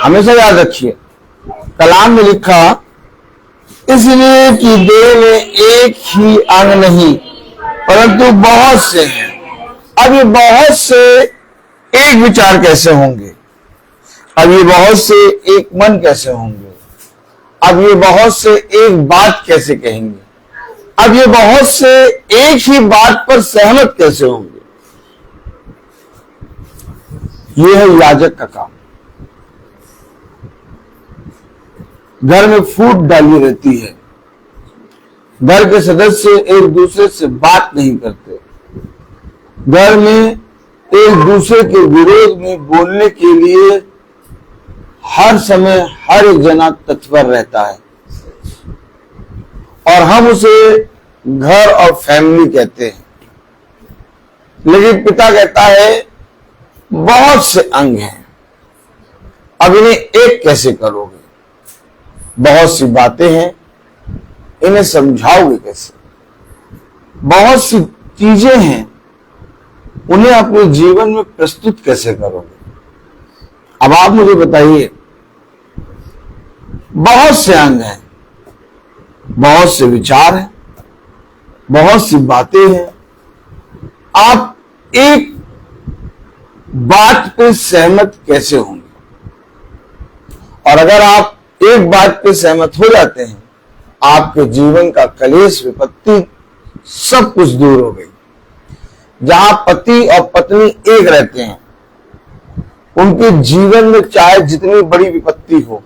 हमेशा याद रखिए, कलाम में लिखा, इसलिए कि देह में एक ही अंग नहीं परंतु बहुत से हैं। अब ये बहुत से एक विचार कैसे होंगे? अब ये बहुत से एक मन कैसे होंगे? अब ये बहुत से एक बात कैसे कहेंगे? अब ये बहुत से एक ही बात पर सहमत कैसे होंगे? ये है याजक का काम। घर में फूट डाली रहती है, घर के सदस्य एक दूसरे से बात नहीं करते, घर में एक दूसरे के विरोध में बोलने के लिए हर समय हर एक जना तत्पर रहता है, और हम उसे घर और फैमिली कहते हैं। लेकिन पिता कहता है बहुत से अंग हैं, अब इन्हें एक कैसे करोगे? बहुत सी बातें हैं, इन्हें समझाओगे कैसे? बहुत सी चीजें हैं, उन्हें अपने जीवन में प्रस्तुत कैसे करोगे? अब आप मुझे बताइए, बहुत से अंग हैं, बहुत से विचार हैं, बहुत सी बातें हैं, आप एक बात पे सहमत कैसे होंगे? और अगर आप एक बात पे सहमत हो जाते हैं, आपके जीवन का कलेश, विपत्ति सब कुछ दूर हो गई। जहां पति और पत्नी एक रहते हैं, उनके जीवन में चाहे जितनी बड़ी विपत्ति हो,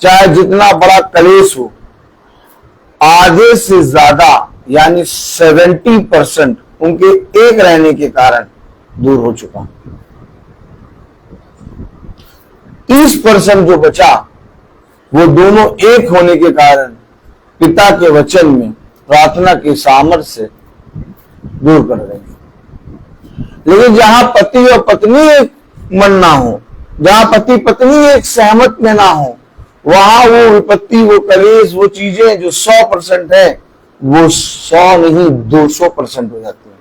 चाहे जितना बड़ा कलेश हो, आधे से ज्यादा यानी 70% उनके एक रहने के कारण दूर हो चुका। 30% जो बचा वो दोनों एक होने के कारण पिता के वचन में, प्रार्थना के सामर्थ्य से दूर कर देंगे। लेकिन जहां पति और पत्नी एक मन ना हो, जहां पति पत्नी एक सहमत में ना हो, वहां वो विपत्ति, वो कलेश, वो चीजें जो 100% है, वो 100 नहीं 200% हो जाती है।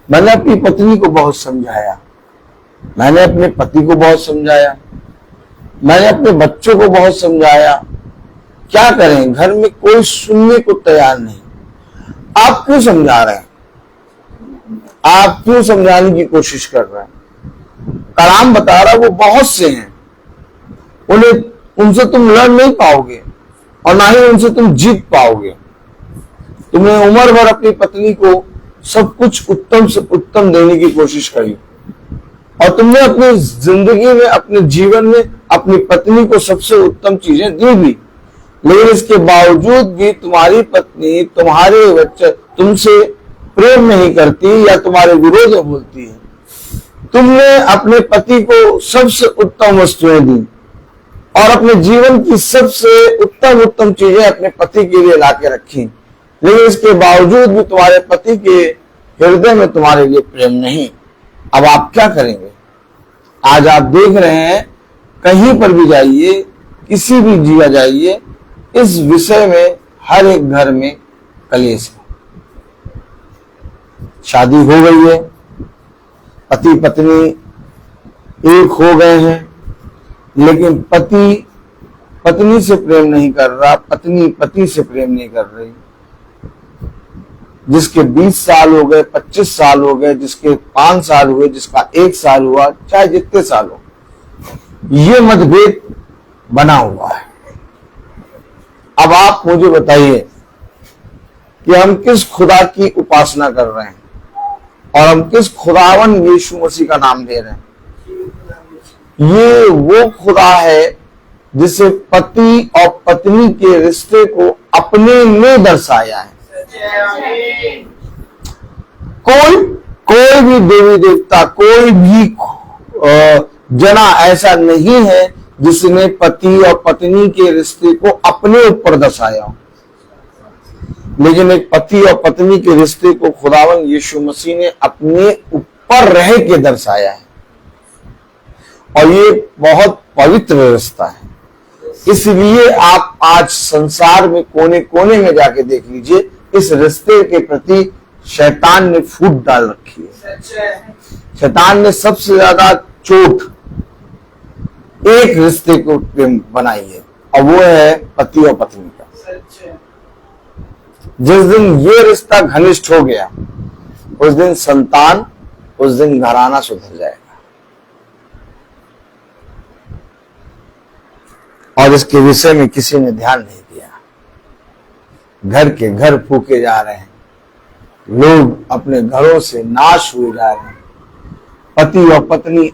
मैंने अपनी पत्नी को बहुत समझाया, मैंने अपने पति को बहुत समझाया, मैंने अपने बच्चों को बहुत समझाया। क्या करें, घर में कोई सुनने को तैयार नहीं। आप क्यों समझा रहे हैं? आप क्यों समझाने की कोशिश कर रहे हैं? कलाम बता रहा वो बहुत से हैं, उनसे तुम लड़ नहीं पाओगे और ना ही उनसे तुम जीत पाओगे। तुमने उम्र भर अपनी पत्नी को सब कुछ उत्तम से उत्तम देने की कोशिश करी और तुमने अपनी जिंदगी में, अपने जीवन में अपनी पत्नी को सबसे उत्तम चीजें दी भी, लेकिन इसके बावजूद भी तुम्हारी पत्नी तुम्हारे बच्चे तुमसे प्रेम नहीं करती या तुम्हारे विरोध में बोलती है। तुमने अपने पति को सबसे उत्तम वस्तुएं दी और अपने जीवन की सबसे उत्तम चीजें अपने पति के लिए लाके रखी, लेकिन इसके बावजूद भी तुम्हारे पति के हृदय में तुम्हारे लिए प्रेम नहीं। अब आप क्या करेंगे? आज आप देख रहे हैं, कहीं पर भी जाइए, किसी भी जगह जाइए, इस विषय में हर एक घर में कलेश है। शादी हो गई है, पति पत्नी एक हो गए हैं, लेकिन पति पत्नी से प्रेम नहीं कर रहा, पत्नी पति से प्रेम नहीं कर रही। जिसके 20 साल हो गए, 25 साल हो गए, जिसके 5 साल हुए, जिसका 1 साल हुआ, चाहे जितने साल हो, ये मतभेद बना हुआ है। अब आप मुझे बताइए कि हम किस खुदा की उपासना कर रहे हैं और हम किस खुदावन यीशु मसीह का नाम ले रहे हैं? ये वो खुदा है जिसे पति और पत्नी के रिश्ते को अपने में दर्शाया है। कोई भी देवी देवता, कोई भी जना ऐसा नहीं है जिसने पति और पत्नी के रिश्ते को अपने ऊपर दर्शाया हो, लेकिन एक पति और पत्नी के रिश्ते को खुदावन यीशु मसीह ने अपने ऊपर रह के दर्शाया है और ये बहुत पवित्र रिश्ता है। इसलिए आप आज संसार में कोने कोने में जाके देख लीजिए, इस रिश्ते के प्रति शैतान ने फूट डाल रखी है। शैतान ने सबसे ज्यादा चोट एक रिश्ते को बनाई है और वो है पति और पत्नी का। जिस दिन ये रिश्ता घनिष्ठ हो गया, उस दिन संतान, उस दिन घराना सुधर जाएगा। और इसके विषय में किसी ने ध्यान नहीं दिया। घर के घर फूके जा रहे हैं, लोग अपने घरों से नाश हुए जा रहे हैं। पति और पत्नी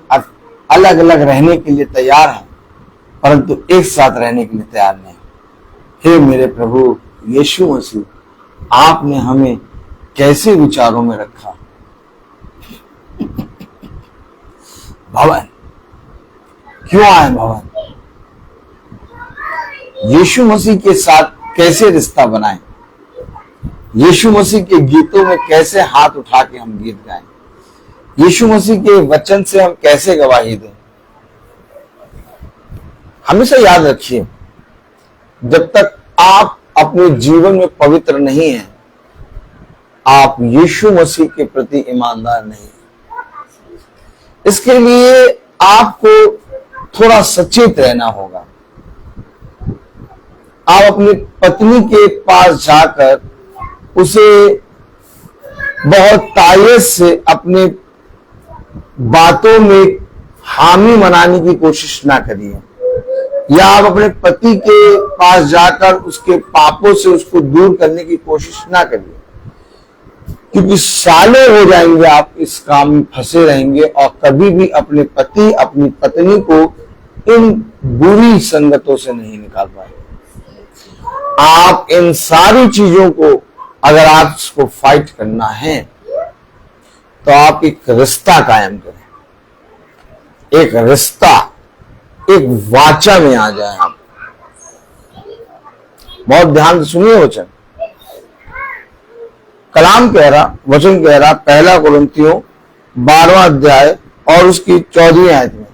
अलग अलग रहने के लिए तैयार हैं, परंतु एक साथ रहने के लिए तैयार नहीं। हे मेरे प्रभु यीशु मसीह, आपने हमें कैसे विचारों में रखा। भवन क्यों आए? भवन यीशु मसीह के साथ कैसे रिश्ता बनाएं? यीशु मसीह के गीतों में कैसे हाथ उठा के हम गीत गाएं? यीशु मसीह के वचन से हम कैसे गवाही दें? हमेशा याद रखिए, जब तक आप अपने जीवन में पवित्र नहीं हैं, आप यीशु मसीह के प्रति ईमानदार नहीं। इसके लिए आपको थोड़ा सचेत रहना होगा। आप अपनी पत्नी के पास जाकर उसे बहुत तायत से अपने बातों में हामी मनाने की कोशिश ना करिए, या आप अपने पति के पास जाकर उसके पापों से उसको दूर करने की कोशिश ना करिए, क्योंकि सालों हो जाएंगे आप इस काम में फंसे रहेंगे और कभी भी अपने पति अपनी पत्नी को इन बुरी संगतों से नहीं निकाल पाएंगे। आप इन सारी चीजों को अगर आपको फाइट करना है तो आप एक रिश्ता कायम करें, एक रिश्ता, एक वाचा में आ जाए आप। बहुत ध्यान से सुनिए वचन। कलाम कह रहा, वचन कह रहा, पहला कुरिन्थियों 12वां अध्याय और उसकी 14वीं आयत में,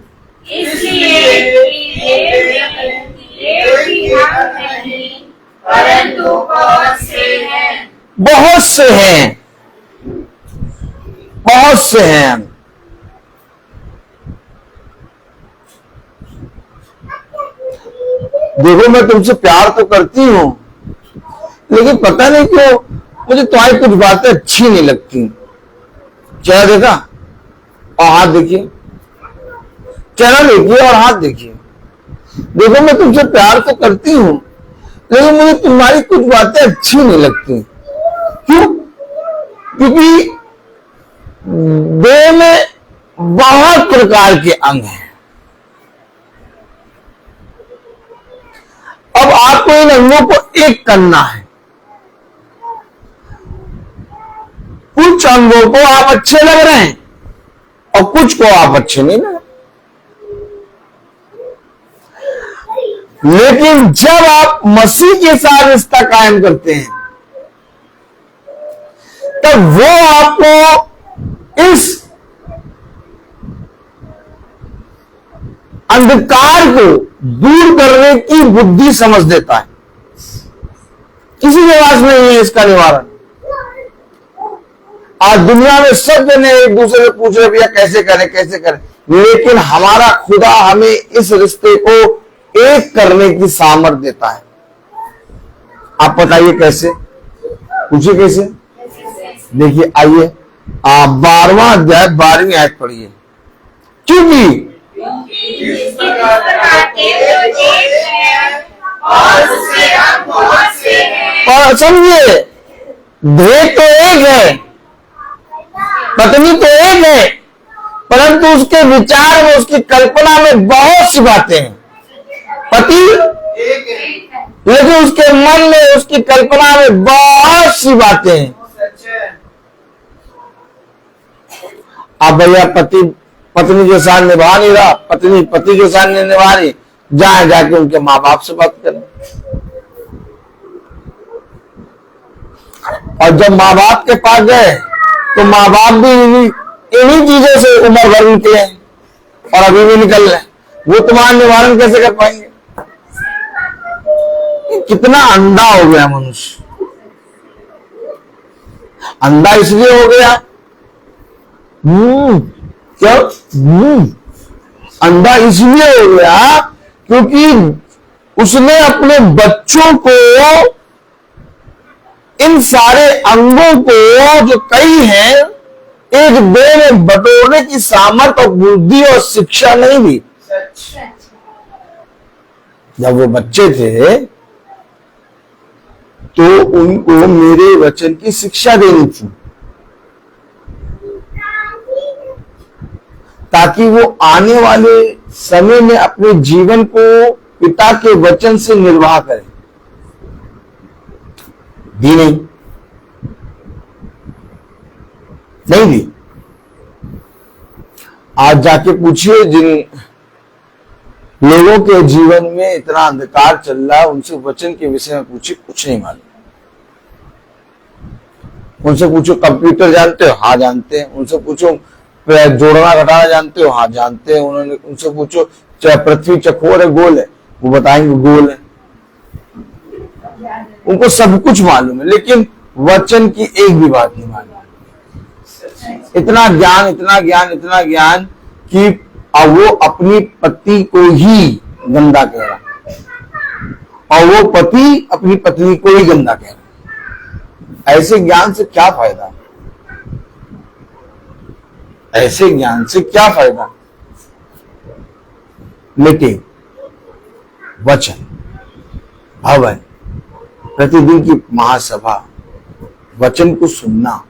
परंतु बहुत से हैं, बहुत से हैं, बहुत से हैं। देखो मैं तुमसे प्यार तो करती हूं, लेकिन पता नहीं क्यों मुझे तुम्हारी कुछ बातें अच्छी नहीं लगती। चेहरा देखा और हाथ देखिए, चेहरा देखिए और हाथ देखिए। देखो मैं तुमसे प्यार तो करती हूं, लेकिन मुझे तुम्हारी कुछ बातें अच्छी नहीं लगती। क्यों? क्योंकि देह में बहुत प्रकार के अंग हैं। अब आपको इन अंगों को एक करना है। कुछ अंगों को आप अच्छे लग रहे हैं और कुछ को आप अच्छे नहीं लग रहे। लेकिन जब आप मसीह के साथ रिश्ता कायम करते हैं तब वो आपको इस अंधकार को दूर करने की बुद्धि समझ देता है। किसी के पास नहीं है इसका निवारण। आज दुनिया में सब जने एक दूसरे से पूछ रहे भैया कैसे करें कैसे करें, लेकिन हमारा खुदा हमें इस रिश्ते को एक करने की सामर्थ्य देता है। आप बताइए कैसे? पूछिए कैसे? देखिए आइए, आप 12वां अध्याय 12वीं आयत पढ़िए। क्योंकि और समझिए, देह तो एक है, पत्नी तो एक है, परंतु उसके विचार में, उसकी कल्पना में बहुत सी बातें हैं। पति लेकिन उसके मन में, उसकी कल्पना में बहुत सी बातें हैं। अब भैया पति पत्नी के साथ निभा नहीं रहा, पत्नी पति के साथ नहीं निभा रही, जाके उनके माँ बाप से बात करें। और जब माँ बाप के पास गए तो माँ बाप भी इन्हीं चीजों से उम्र भर निकले और अभी भी निकल रहे। वो तुम्हारा निवारण कैसे कर पाएंगे? कितना अंधा हो गया मनुष्य। अंधा इसलिए हो गया क्या? अंधा इसलिए हो गया क्योंकि उसने अपने बच्चों को इन सारे अंगों को जो कई हैं एक देह में बटोरने की सामर्थ्य और बुद्धि और शिक्षा नहीं दी। जब वो बच्चे थे तो उनको मेरे वचन की शिक्षा देनी थी, ताकि वो आने वाले समय में अपने जीवन को पिता के वचन से निर्वाह करें। दी नहीं दी। आज जाके पूछिए जिन लोगों के जीवन में इतना अंधकार चल रहा है, उनसे वचन के विषय में पूछिए, कुछ नहीं मालूम। उनसे पूछो कंप्यूटर जानते हो? हाँ जानते हैं। उनसे पूछो जोड़ना घटाना जानते हो? हाँ जानते हैं। उनसे पूछो पृथ्वी चकोर है गोल है? वो बताएंगे गोल है। उनको सब कुछ मालूम है, लेकिन वचन की एक भी बात नहीं मालूम। इतना ज्ञान, इतना ज्ञान, इतना ज्ञान कि अब वो अपनी पति को ही गंदा कह रहा और वो पति अपनी पत्नी को ही गंदा कह रहा। ऐसे ज्ञान से क्या फायदा? ऐसे ज्ञान से क्या फायदा? लेकिन वचन, भवन, प्रतिदिन की महासभा, वचन को सुनना।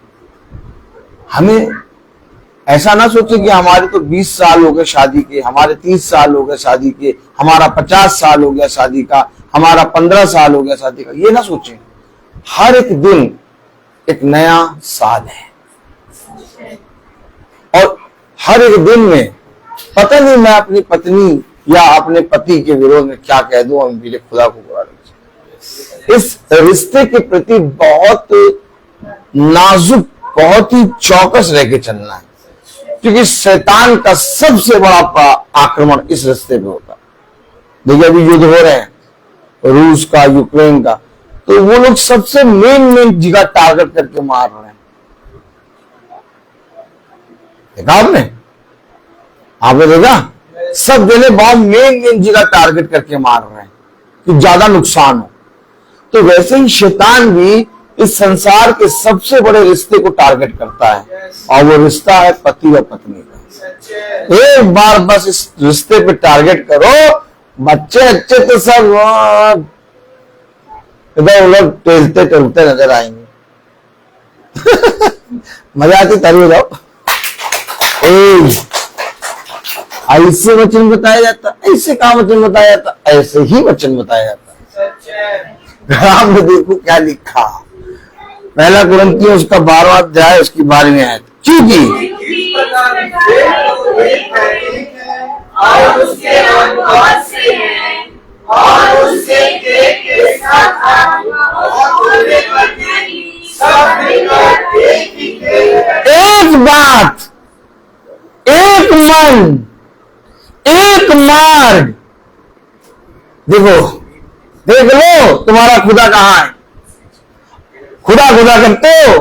हमें ऐसा ना सोचे कि हमारे तो 20 साल हो गए शादी के, हमारे 30 साल हो गए शादी के, हमारा 50 साल हो गया शादी का, हमारा 15 साल हो गया शादी का। ये ना सोचे, हर एक दिन एक नया साल है और हर एक दिन में पता नहीं मैं अपनी पत्नी या अपने पति के विरोध में क्या कह दूं और मेरे खुदा को बुरा लगे। इस रिश्ते के प्रति बहुत नाजुक, बहुत ही चौकस रह के चलना है, क्योंकि शैतान का सबसे बड़ा आक्रमण इस रिश्ते पे होता है। देखिए अभी युद्ध हो रहे हैं, रूस का, यूक्रेन का, तो वो लोग सबसे मेन जगह टारगेट करके मार रहे हैं। देखा आपने देखा, सब जगह बहुत मेन जगह टारगेट करके मार रहे हैं कि ज्यादा नुकसान हो। तो वैसे ही शैतान भी इस संसार के सबसे बड़े रिश्ते को टारगेट करता है, और वो रिश्ता है पति और पत्नी का। एक बार बस इस रिश्ते पे टारगेट करो, बच्चे अच्छे तो सब इधर उधर टेलते टलते नजर आएंगे। मजा आती तभी हो जाओ। ऐसे वचन बताया जाता, ऐसे का वचन बताया जाता, ऐसे ही वचन बताया जाता। आपने देखो क्या लिखा, पहला कुरिन्थियों उसका 12वां अध्याय उसकी 12वीं आयत, क्योंकि और उसके अंग बहुत से हैं और उससे के साथ सब मिलकर एक ही एक बात, एक मन, एक मार्ग। देखो देख लो तुम्हारा खुदा कहाँ है। खुदा खुदा करते हो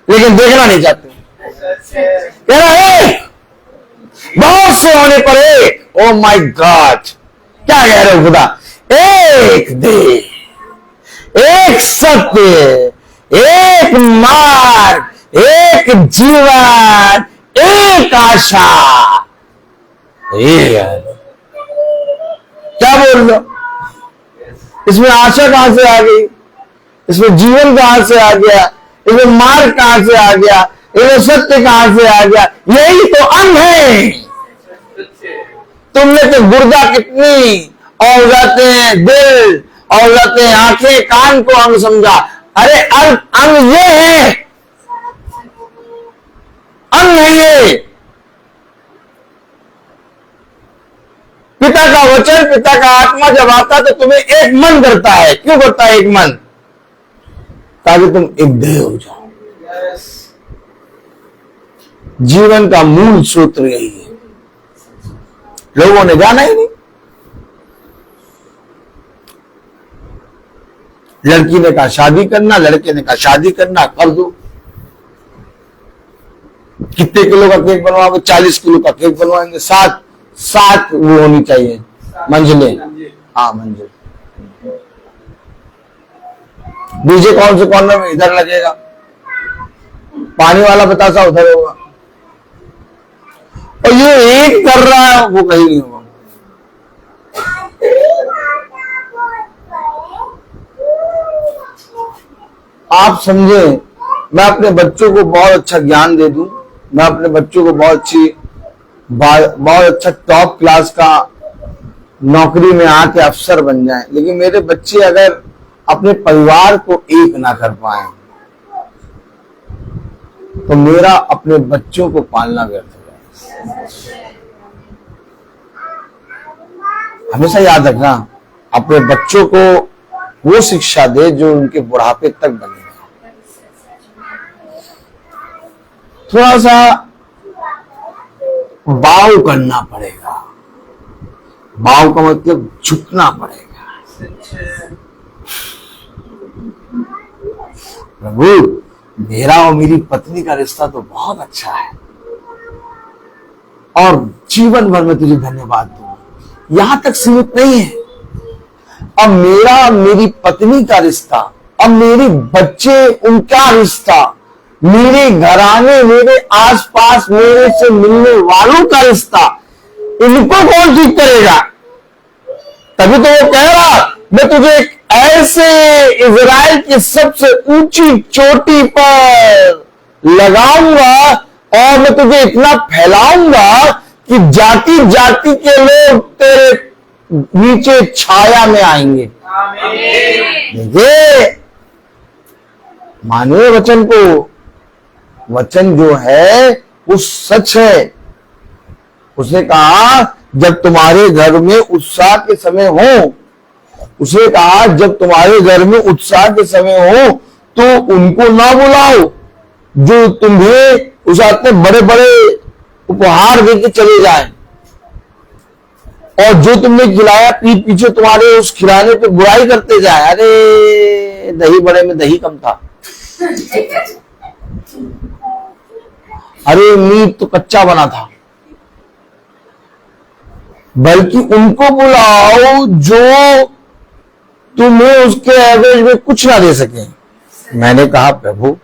लेकिन देखना नहीं चाहते। कह रहा है बहुत से होने पर एक। ओ माय गॉड, क्या कह रहे हो खुदा? एक दे, एक सत्य, एक मार्ग, एक जीवन, एक आशा। ये क्या बोल लो, इसमें आशा कहां से आ गई, इसमें जीवन कहां से आ गया, इसमें मार्ग कहां से आ गया, इसमें सत्य कहां से आ गया? यही तो अंग है। तुमने तो गुर्दा कितनी और जाते हैं दिल और जाते हैं आंखें कान को अंग समझा। अरे अंग ये है, अंग है ये। पिता का वचन, पिता का आत्मा जब आता तो तुम्हें एक मन करता है। क्यों करता है एक मन? ताकि तुम एक देह हो जाओ। जीवन का मूल सूत्र यही है, लोगों ने जाना ही नहीं। लड़की ने कहा शादी करना, लड़के ने कहा शादी करना, कर दो। कितने किलो का केक बनवाओगे? 40 किलो का केक बनवाएंगे। 7 वो होनी चाहिए मंजिलें। हाँ मंजिल। डीजे कौन से कॉर्नर में? इधर लगेगा। पानी वाला बतासा उधर होगा। और ये एक कर रहा है, वो कहीं नहीं होगा। आप समझे, मैं अपने बच्चों को बहुत अच्छा ज्ञान दे दूं, मैं अपने बच्चों को बहुत अच्छा टॉप क्लास का नौकरी में आके अफसर बन जाएं, लेकिन मेरे बच्चे अगर अपने परिवार को एक ना कर पाए तो मेरा अपने बच्चों को पालना व्यर्थ हो जाए। हमेशा याद रखना, अपने बच्चों को वो शिक्षा दे जो उनके बुढ़ापे तक बनेगा। थोड़ा सा बाव करना पड़ेगा। बाव का मतलब झुकना पड़ेगा। प्रभु, मेरा और मेरी पत्नी का रिश्ता तो बहुत अच्छा है और जीवन भर में तुझे धन्यवाद दूंगा। यहां तक सीमित नहीं है। अब मेरा मेरी पत्नी का रिश्ता, अब मेरे बच्चे उनका रिश्ता, मेरे घराने, मेरे आसपास मेरे से मिलने वालों का रिश्ता, इनको कौन ठीक करेगा? तभी तो वो कह रहा, मैं तुझे एक ऐसे इजराइल की सबसे ऊंची चोटी पर लगाऊंगा और मैं तुझे इतना फैलाऊंगा कि जाति जाति के लोग तेरे नीचे छाया में आएंगे। देखिए, मानिए वचन को, वचन जो है वो सच है। उसने कहा जब तुम्हारे घर में उत्साह के समय हो, उसने कहा जब तुम्हारे घर में उत्साह के समय हो तो उनको ना बुलाओ जो तुम्हें उस आदमी बड़े बड़े उपहार देके चले जाए, और जो तुमने खिलाया पीठ पीछे तुम्हारे उस खिलाने पे बुराई करते जाए। अरे दही बड़े में दही कम था, अरे मीट तो कच्चा बना था। बल्कि उनको बुलाओ जो तुम्हें उसके एवरेज में कुछ ना दे सके। मैंने कहा प्रभु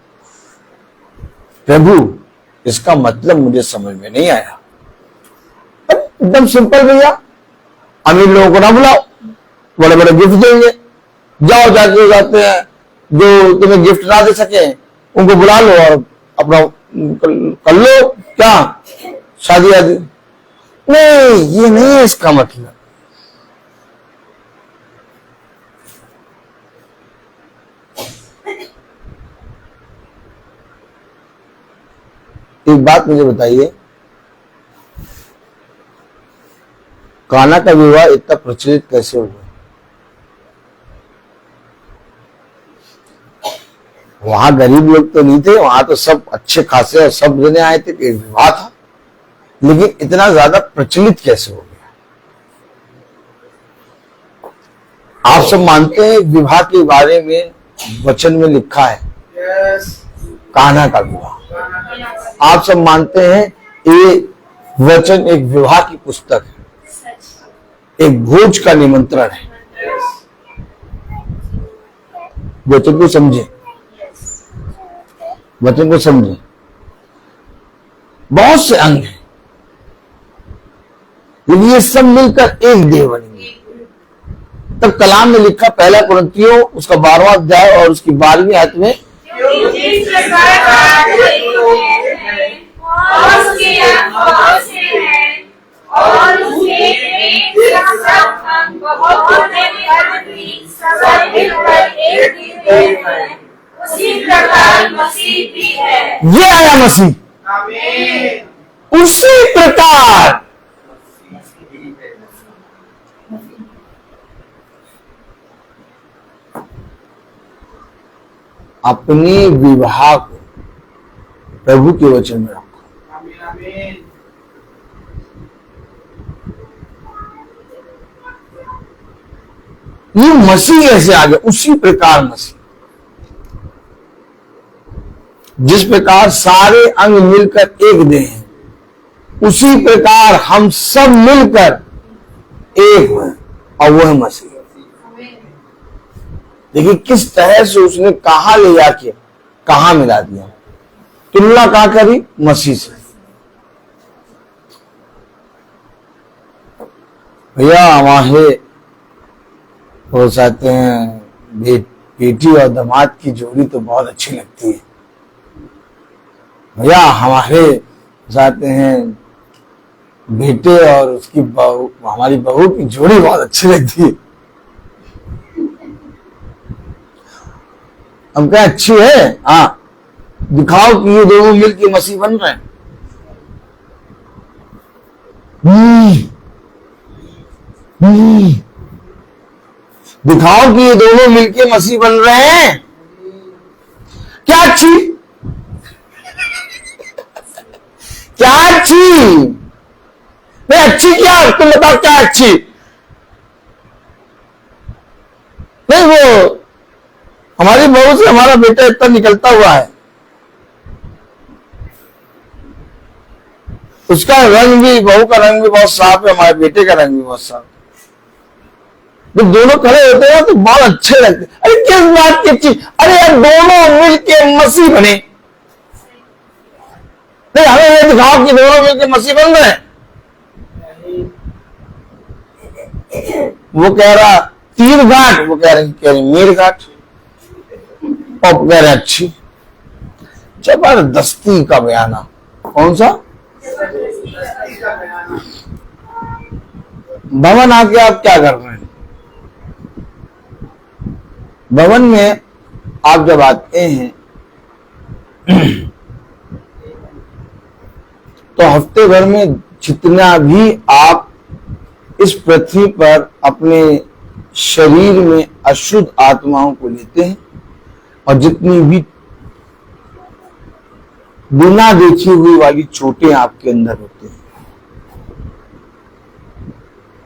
इसका मतलब मुझे समझ में नहीं आया। एकदम सिंपल भैया, अमीर लोगों को ना बुलाओ, बड़े बड़े गिफ्ट देंगे, जाओ जाके जाते हैं जो तुम्हें गिफ्ट ना दे सके उनको बुला लो और अपना कर लो, क्या शादी आदि। नहीं, ये नहीं है इसका मतलब। एक बात मुझे बताइए, काना का विवाह इतना प्रचलित कैसे हुआ? वहां गरीब लोग तो नहीं थे, वहां तो सब अच्छे खासे और सब जने आए थे, एक विवाह था, लेकिन इतना ज्यादा प्रचलित कैसे हो गया? आप सब मानते हैं विवाह के बारे में वचन में लिखा है, कान्हा का विवाह। आप सब मानते हैं ये वचन एक विवाह की पुस्तक है, एक भोज का निमंत्रण है। वचन को समझे, वचन को समझे। बहुत से अंग हैं, लेकिन ये सब मिलकर एक देह बनेंगे। तब कलाम में लिखा, पहला कुरिन्थियों उसका 12वां अध्याय और उसकी 12वीं आयत में, ये आया मसीह। उसी प्रकार अपने विवाह को प्रभु के वचन में रखो। ये मसीह कैसे आ गया? उसी प्रकार मसीह, जिस प्रकार सारे अंग मिलकर एक देह हैं, उसी प्रकार हम सब मिलकर एक हैं, और वो है मसीह। देखिए किस तरह से उसने कहां ले जाके कहां मिला दिया। तुलना कहां करी? मसीह से। भैया हमारे वो चाहते हैं बेटी और दामाद की जोड़ी तो बहुत अच्छी लगती है। भैया हमारे चाहते हैं बेटे और उसकी बहू, हमारी बहू की जोड़ी बहुत अच्छी लगती है। हम क्या अच्छी है? हाँ, दिखाओ कि ये दोनों मिलकर मसीह बन रहे हैं। दिखाओ कि ये दोनों मिलके मसीह बन रहे हैं। क्या अच्छी? क्या अच्छी? नहीं अच्छी क्या? तुम बताओ क्या अच्छी? नहीं वो हमारी बहू से हमारा बेटा इतना निकलता हुआ है, उसका रंग भी, बहू का रंग भी बहुत साफ है, हमारे बेटे का रंग भी बहुत साफ है। जब दोनों खड़े होते हैं तो बहुत अच्छे लगते हैं। अरे किस बात की अच्छी? अरे यार दोनों मिलके मसीह बने। नहीं हमें ये दिखाओ कि दोनों मिलके मसीह बन रहे हैं। वो कह रहा तीर घाट, वो कह रही मीर घाट, और कह रहे अच्छी। जबरदस्ती का बयाना। कौन सा? भवन आके आप क्या कर रहे हैं? भवन में आप जब आते हैं तो हफ्ते भर में जितना भी आप इस पृथ्वी पर अपने शरीर में अशुद्ध आत्माओं को लेते हैं और जितनी भी बिना देखी हुई वाली चोटें आपके अंदर होती हैं,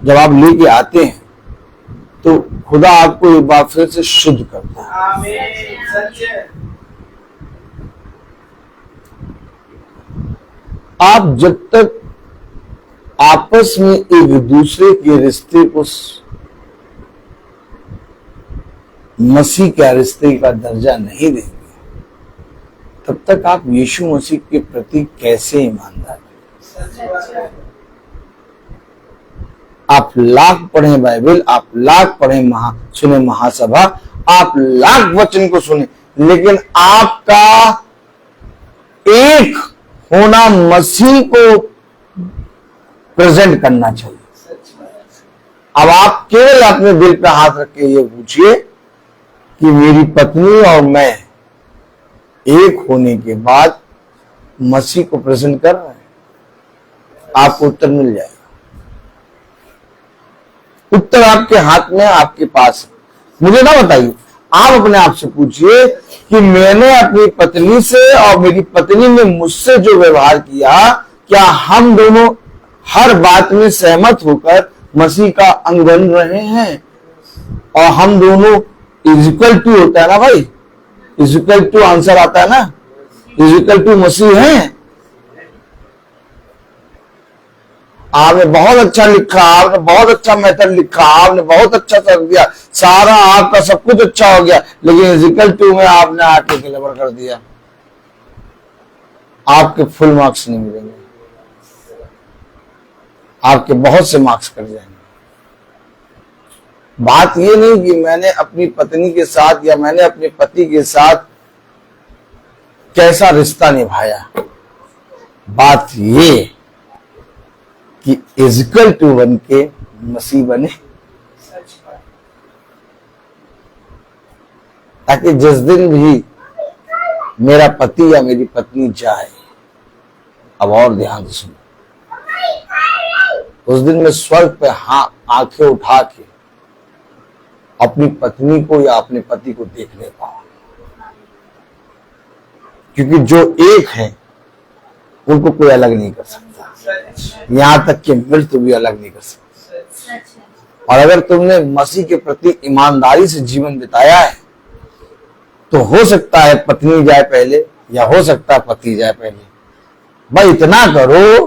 जब आप लेके आते हैं तो खुदा आपको एक बार फिर से शुद्ध करता है। आमीन। सच है। आप जब तक आपस में एक दूसरे के रिश्ते को मसीह के रिश्ते का दर्जा नहीं देंगे, तब तक आप यीशु मसीह के प्रति कैसे ईमानदार हैं? आप लाख पढ़े बाइबल, आप लाख पढ़े सुने महासभा, आप लाख वचन को सुने, लेकिन आपका एक होना मसीह को प्रेजेंट करना चाहिए। अब आप केवल अपने दिल पे हाथ रख के ये पूछिए कि मेरी पत्नी और मैं एक होने के बाद मसीह को प्रेजेंट कर रहे हैं, आपको उत्तर मिल जाएगा। उत्तर आपके हाथ में, आपके पास है। मुझे ना बताइए, आप अपने आप से पूछिए कि मैंने अपनी पत्नी से और मेरी पत्नी ने मुझसे जो व्यवहार किया, क्या हम दोनों हर बात में सहमत होकर मसीह का अंग बन रहे हैं? और हम दोनों इक्वल टू होता है ना भाई, इक्वल टू आंसर आता है ना, इक्वल टू मसीह है। आपने बहुत अच्छा लिखा, आपने बहुत अच्छा मेथड लिखा, आपने बहुत अच्छा कर दिया, सारा आपका सब कुछ अच्छा हो गया, लेकिन इक्वल टू में आपने आके गड़बड़ कर दिया, आपके फुल मार्क्स नहीं मिलेंगे, आपके बहुत से मार्क्स कट जाएंगे। बात ये नहीं कि मैंने अपनी पत्नी के साथ या मैंने अपने पति के साथ कैसा रिश्ता निभाया, बात ये कि इक्वल टू बन के मसीह बने, ताकि जिस दिन भी मेरा पति या मेरी पत्नी जाए, अब और ध्यान से सुनो, उस दिन मैं स्वर्ग पे आंखें उठा के अपनी पत्नी को या अपने पति को देखने पाऊं, क्योंकि जो एक है उनको कोई अलग नहीं कर सकता, यहां तक कि मृत्यु भी अलग नहीं कर सकती। और अगर तुमने मसीह के प्रति ईमानदारी से जीवन बिताया है तो हो सकता है पत्नी जाए पहले या हो सकता है पति जाए पहले। भाई इतना करो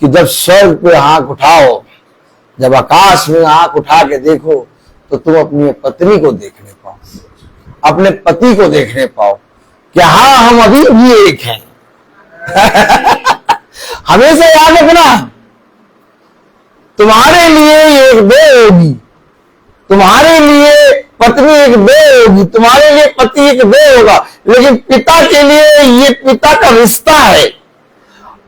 कि जब स्वर्ग पे आंख उठाओ, जब आकाश में आंख उठा के देखो, तो तुम अपनी पत्नी को देखने पाओ, अपने पति को देखने पाओ कि हाँ हम अभी भी एक हैं। हमेशा याद रखना, तुम्हारे लिए एक बे होगी, तुम्हारे लिए पत्नी एक बे होगी, तुम्हारे लिए पति एक बे होगा, लेकिन पिता के लिए ये पिता का रिश्ता है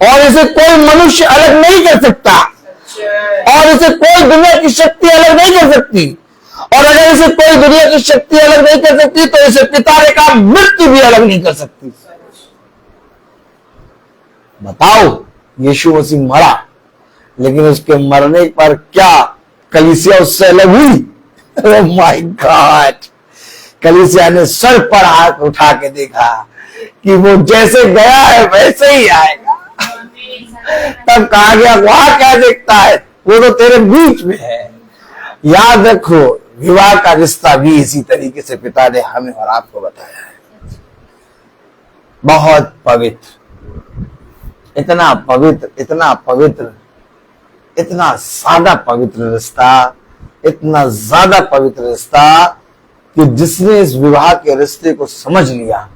और इसे कोई मनुष्य अलग नहीं कर सकता, और इसे कोई दुनिया की शक्ति अलग नहीं कर सकती, और अगर इसे कोई दुनिया की शक्ति अलग नहीं कर सकती तो इसे पिता ने कहा मृत्यु भी अलग नहीं कर सकती। बताओ, यीशु मसीह मरा, लेकिन उसके मरने पर क्या कलीसिया उससे अलग हुई? ओह माय गॉड, कलीसिया ने सर पर हाथ उठा के देखा कि वो जैसे गया है वैसे ही आएगा। तब कहा गया वहां क्या देखता है, वो तो तेरे बीच में है। याद रखो, विवाह का रिश्ता भी इसी तरीके से पिता ने हमें और आपको बताया है। बहुत पवित्र, इतना पवित्र, इतना पवित्र, इतना ज्यादा पवित्र रिश्ता, इतना ज्यादा पवित्र रिश्ता कि जिसने इस विवाह के रिश्ते को समझ लिया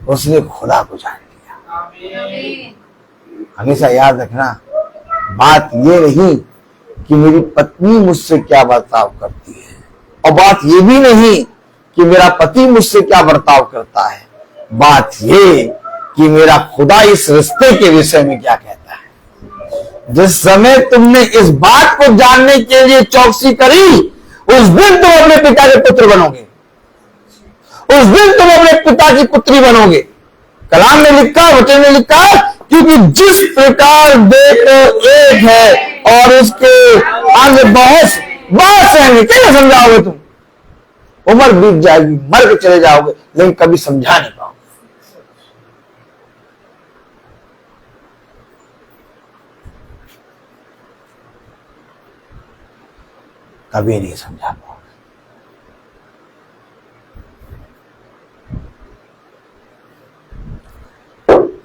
उसने खुदा को जान लिया। हमेशा याद रखना, बात ये नहीं कि मेरी पत्नी मुझसे क्या बर्ताव करती है, और बात ये भी नहीं कि मेरा पति मुझसे क्या बर्ताव करता है, बात ये कि मेरा खुदा इस रिश्ते के विषय में क्या कहता है। जिस समय तुमने इस बात को जानने के लिए चौकसी करी, उस दिन तुम अपने पिता के पुत्र बनोगे, उस दिन तुम अपने पिता की पुत्री बनोगे। कलाम में लिखा, वचन में लिखा, क्योंकि जिस प्रकार देख एक है और उसके अंग बहुत से हैं, कैसे समझाओगे तुम? उम्र बीत जाएगी, मर के चले जाओगे, लेकिन कभी समझा नहीं पाओगे। कभी नहीं समझा पाओगे।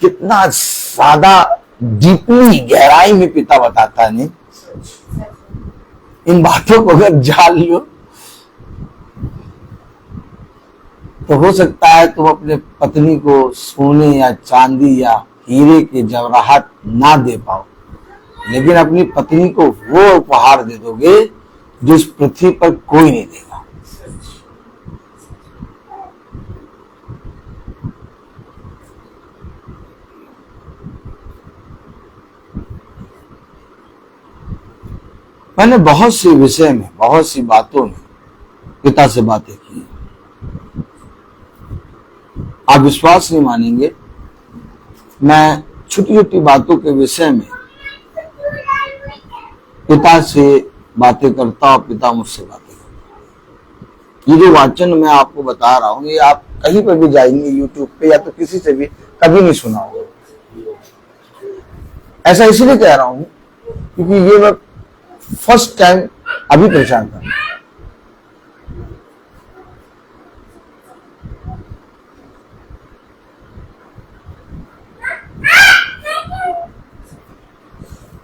कितना सादा डीपली गहराई में पिता बताता है। नहीं, इन बातों को अगर जान लो तो हो सकता है तुम अपने पत्नी को सोने या चांदी या हीरे के जवाहरात ना दे पाओ, लेकिन अपनी पत्नी को वो उपहार दे दोगे जो इस पृथ्वी पर कोई नहीं देगा। मैंने बहुत सी विषय में, बहुत सी बातों में पिता से बातें की। आप विश्वास नहीं मानेंगे, मैं छोटी छोटी बातों के विषय में पिता से बातें करता और पिता मुझसे बातें करता। ये जो वाचन मैं आपको बता रहा हूं, ये आप कहीं पर भी जाएंगे यूट्यूब पे या तो किसी से भी कभी नहीं सुना होगा। ऐसा इसलिए कह रहा हूं क्योंकि ये मैं फर्स्ट टाइम अभी पहचान कर।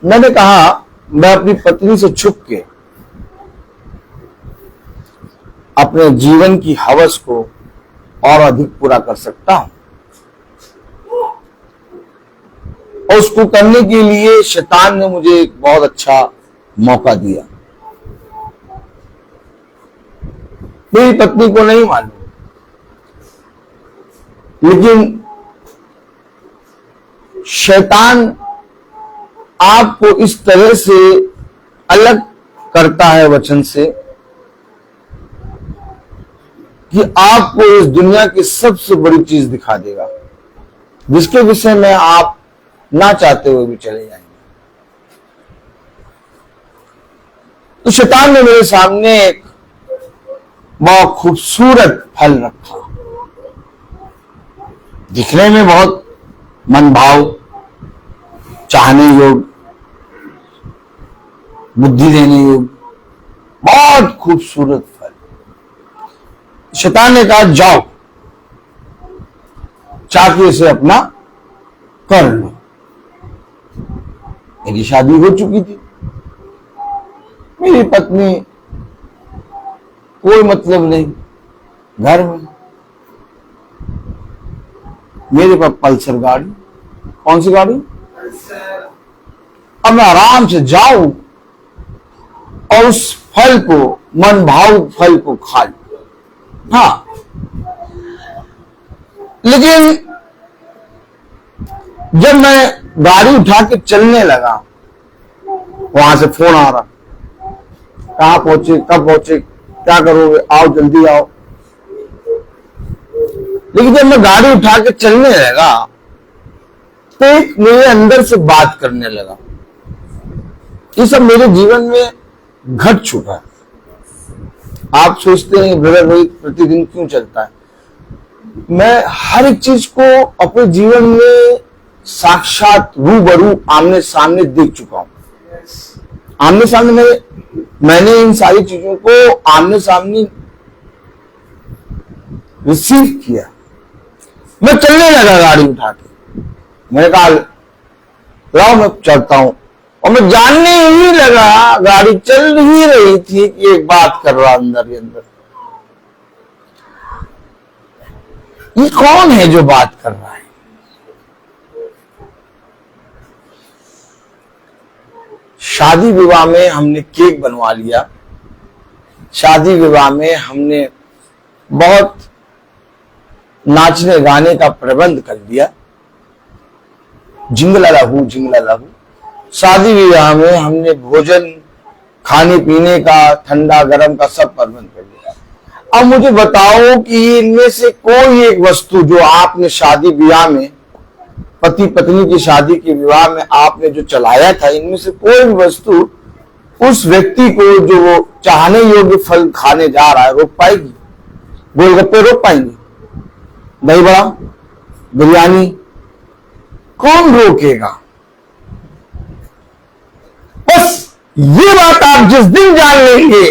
मैंने कहा मैं अपनी पत्नी से छुप के अपने जीवन की हवस को और अधिक पूरा कर सकता हूं, और उसको करने के लिए शैतान ने मुझे एक बहुत अच्छा मौका दिया। मेरी पत्नी को नहीं मालूम, लेकिन शैतान आपको इस तरह से अलग करता है वचन से कि आपको इस दुनिया की सबसे बड़ी चीज दिखा देगा, जिसके विषय में आप ना चाहते हुए भी चले जाएंगे। तो शैतान ने मेरे सामने एक बहुत खूबसूरत फल रखा, दिखने में बहुत मनभाव, चाहने योग, बुद्धि देने योग, बहुत खूबसूरत फल। शैतान ने कहा जाओ चाकू से अपना कर लो। मेरी शादी हो चुकी थी, मेरी पत्नी कोई मतलब नहीं, घर में मेरे पास पल्सर गाड़ी। कौन सी गाड़ी? अब मैं आराम से जाऊं और उस फल को, मन भाव फल को खा लूं। हाँ, लेकिन जब मैं गाड़ी उठा के चलने लगा, वहां से फोन आ रहा, कहां पहुंचे, कब पहुंचे, क्या करोगे, आओ जल्दी आओ। लेकिन जब मैं गाड़ी उठा के चलने लगा तो एक मेरे अंदर से बात करने लगा। ये सब मेरे जीवन में घट चुका है। आप सोचते हैं ब्रदर रोहित प्रतिदिन क्यों चलता है? मैं हर एक चीज को अपने जीवन में साक्षात रूबरू आमने सामने देख चुका हूं। आमने सामने मैंने इन सारी चीजों को आमने सामने रिसीव किया। मैं चलने लगा गाड़ी उठा के, मैंने कहा लाओ मैं चलता हूं, और मैं जानने ही लगा, गाड़ी चल ही रही थी कि एक बात कर रहा अंदर ही अंदर, ये कौन है जो बात कर रहा है? शादी विवाह में हमने केक बनवा लिया, शादी विवाह में हमने बहुत नाचने गाने का प्रबंध कर दिया, जिंगला लहू जिंगला लहू। शादी विवाह में हमने भोजन खाने पीने का ठंडा गरम का सब प्रबंध कर दिया। अब मुझे बताओ कि इनमें से कोई एक वस्तु जो आपने शादी विवाह में, पति पत्नी की शादी के विवाह में आपने जो चलाया था, इनमें से कोई भी वस्तु उस व्यक्ति को जो वो चाहने योग्य फल खाने जा रहा है रोक पाएगी? गोलगप्पे रोक पाएंगे? दही बड़ा, बिरयानी कौन रोकेगा? बस ये बात आप जिस दिन जान लेंगे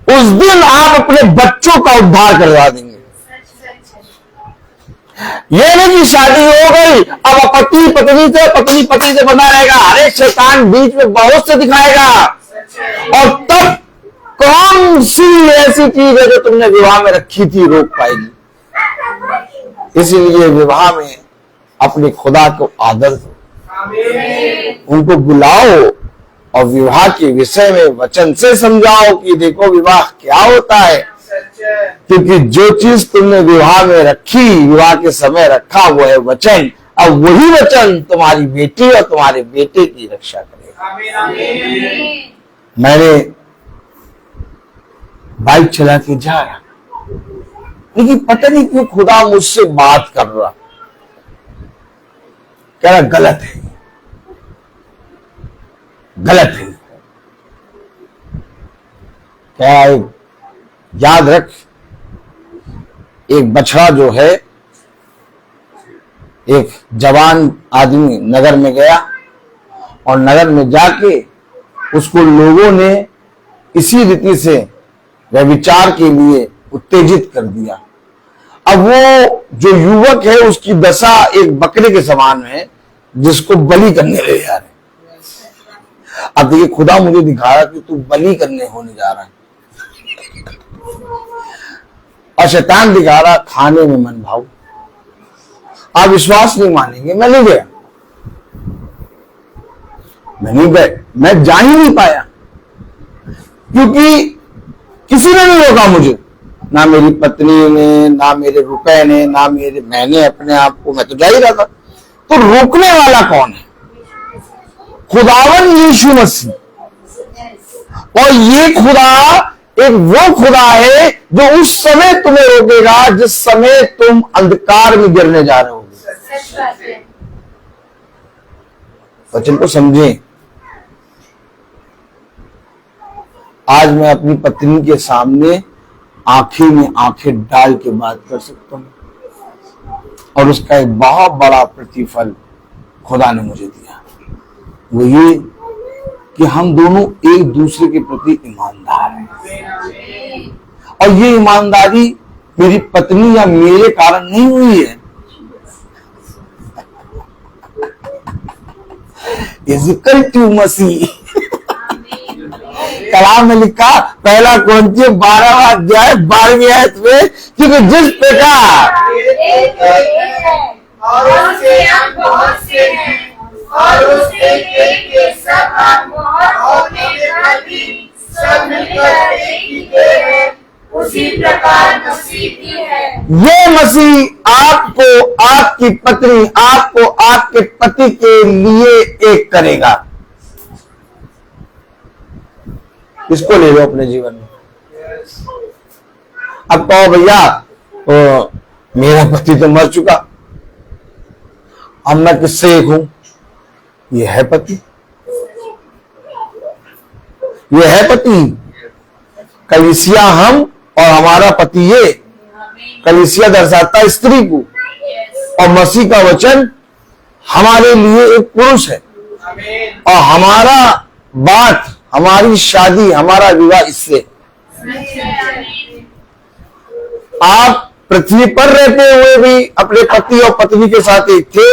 उस दिन आप अपने बच्चों का उद्धार करवा देंगे। ये नहीं कि शादी हो गई अब पति पत्नी से बना रहेगा, अरे शैतान बीच में बहुत से दिखाएगा। और तब कौन सी ऐसी चीज है जो तुमने विवाह में रखी थी रोक पाएगी? इसीलिए विवाह में अपने खुदा को आदर दो, उनको बुलाओ और विवाह के विषय में वचन से समझाओ कि देखो विवाह क्या होता है। क्योंकि जो चीज तुमने विवाह में रखी, विवाह के समय रखा, वो है वचन। अब वही वचन तुम्हारी बेटी और तुम्हारे बेटे की रक्षा करेगा। मैंने बाइक चला के जा रहा, लेकिन पता नहीं क्यों खुदा मुझसे बात कर रहा, कह रहा गलत है, गलत है। क्या याद रख, एक बछड़ा जो है, एक जवान आदमी नगर में गया और नगर में जाके उसको लोगों ने इसी रीति से व्यभिचार के लिए उत्तेजित कर दिया। अब वो जो युवक है उसकी दशा एक बकरे के समान है जिसको बलि करने ले जा रहे। अब देखिए खुदा मुझे दिखा रहा कि तू बलि करने होने जा रहा है, और शैतान दिखा रहा खाने में मन भाव। आप विश्वास नहीं मानेंगे, मैं नहीं गया, मैं जा ही नहीं पाया, क्योंकि किसी ने नहीं रोका मुझे, ना मेरी पत्नी ने, ना मेरे रुपए ने, ना मैंने अपने आप को, मैं तो जा ही रहा था। तो रोकने वाला कौन है? खुदावन यीशु मसीह। और ये खुदा एक वो खुदा है जो उस समय तुम्हें रोकेगा जिस समय तुम अंधकार में गिरने जा रहे होगे। वचन को समझें। आज मैं अपनी पत्नी के सामने आंखें में आंखें डाल के बात कर सकता हूं, और उसका एक बहुत बड़ा प्रतिफल खुदा ने मुझे दिया। वो ये कि हम दोनों एक दूसरे के प्रति ईमानदार हैं, और ये ईमानदारी मेरी पत्नी या मेरे कारण नहीं हुई है, इज़िकल टू मसीह। कलाम में लिखा पहला कोरिन्थियों 12वां अध्याय 12वीं आयत में, क्योंकि जिस प्रकार और उससे अंग बहुत से हैं, और उसके पेट के सब अंग होने पर भी सब मिलकर एक ही देह है, उसी प्रकार मसीह भी है। ये मसीह आपको, आपकी पत्नी, आपको आपके पति के लिए एक करेगा। इसको ले लो अपने जीवन में। अब कहो भैया मेरा पति तो मर चुका, अब मैं किससे एक हूं? ये है पति, ये है पति। कलीसिया हम और हमारा पति, ये कलीसिया दर्शाता है स्त्री को, और मसीह का वचन हमारे लिए एक पुरुष है, और हमारा बात, हमारी शादी, हमारा विवाह इससे। आप पृथ्वी पर रहते हुए भी अपने पति और पत्नी के साथ एक थे,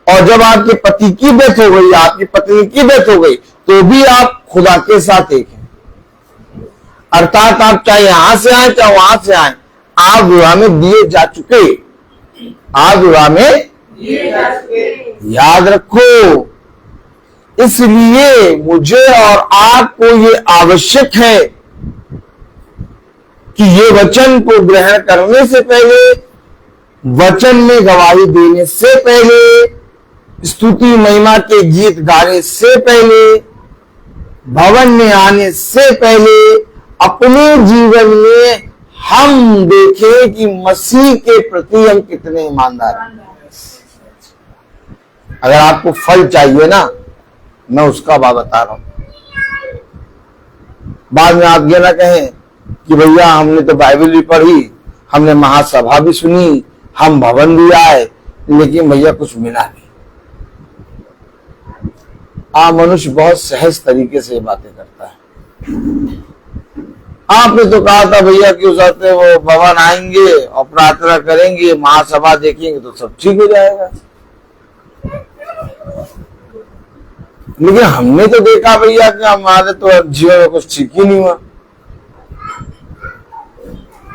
और जब आपके पति की डेथ हो गई, आपकी पत्नी की डेथ हो गई, तो भी आप खुदा के साथ एक हैं। अर्थात आप चाहे यहां से आए चाहे वहां से आए, आप विवाह में दिए जा चुके, आप विवाह में दिए जा चुके। याद रखो, इसलिए मुझे और आपको ये आवश्यक है कि ये वचन को ग्रहण करने से पहले, वचन में गवाही देने से पहले, स्तुति महिमा के गीत गाने से पहले, भवन में आने से पहले अपने जीवन में हम देखें कि मसीह के प्रति हम कितने ईमानदार हैं। अगर आपको फल चाहिए ना, मैं उसका बात बता रहा हूं। बाद में आप ये ना कहें कि भैया हमने तो बाइबल भी पढ़ी, हमने महासभा भी सुनी, हम भवन भी आए, लेकिन भैया कुछ मिला नहीं। मनुष्य बहुत सहज तरीके से बातें करता है। आपने तो कहा था भैया कि उस आते वो भवन आएंगे और प्रार्थना करेंगे, महासभा देखेंगे तो सब ठीक हो जाएगा। लेकिन हमने तो देखा भैया कि हमारे तो जीवन में कुछ ठीक ही नहीं हुआ।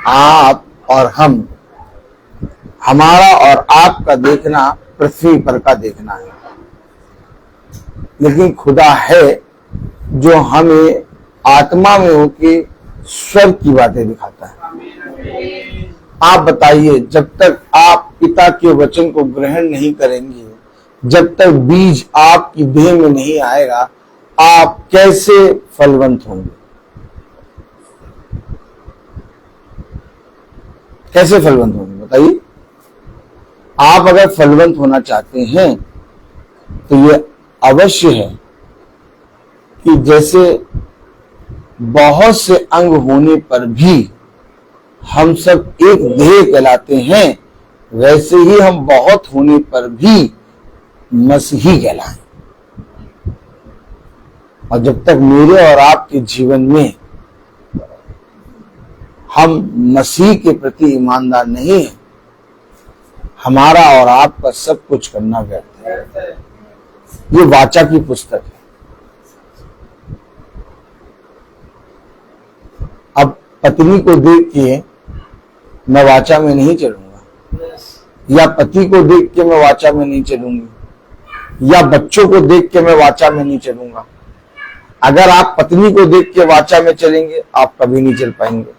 आप और हम, हमारा और आपका देखना पृथ्वी पर का देखना है, लेकिन खुदा है जो हमें आत्मा में होके स्वर्ग की बातें दिखाता है। आप बताइए, जब तक आप पिता के वचन को ग्रहण नहीं करेंगे, जब तक बीज आपकी देह में नहीं आएगा, आप कैसे फलवंत होंगे? कैसे फलवंत होंगे बताइए? आप अगर फलवंत होना चाहते हैं तो ये अवश्य है कि जैसे बहुत से अंग होने पर भी हम सब एक देह कहलाते हैं, वैसे ही हम बहुत होने पर भी मसीही कहलाएं। और जब तक मेरे और आपके जीवन में हम मसीह के प्रति ईमानदार नहीं है, हमारा और आपका सब कुछ करना व्यर्थ है। ये वाचा की पुस्तक है। अब पत्नी को देख के मैं वाचा में नहीं चलूंगा, या पति को देख के मैं वाचा में नहीं चलूंगी, या बच्चों को देख के मैं वाचा में नहीं चलूंगा। अगर आप पत्नी को देख के वाचा में चलेंगे, आप कभी नहीं चल पाएंगे।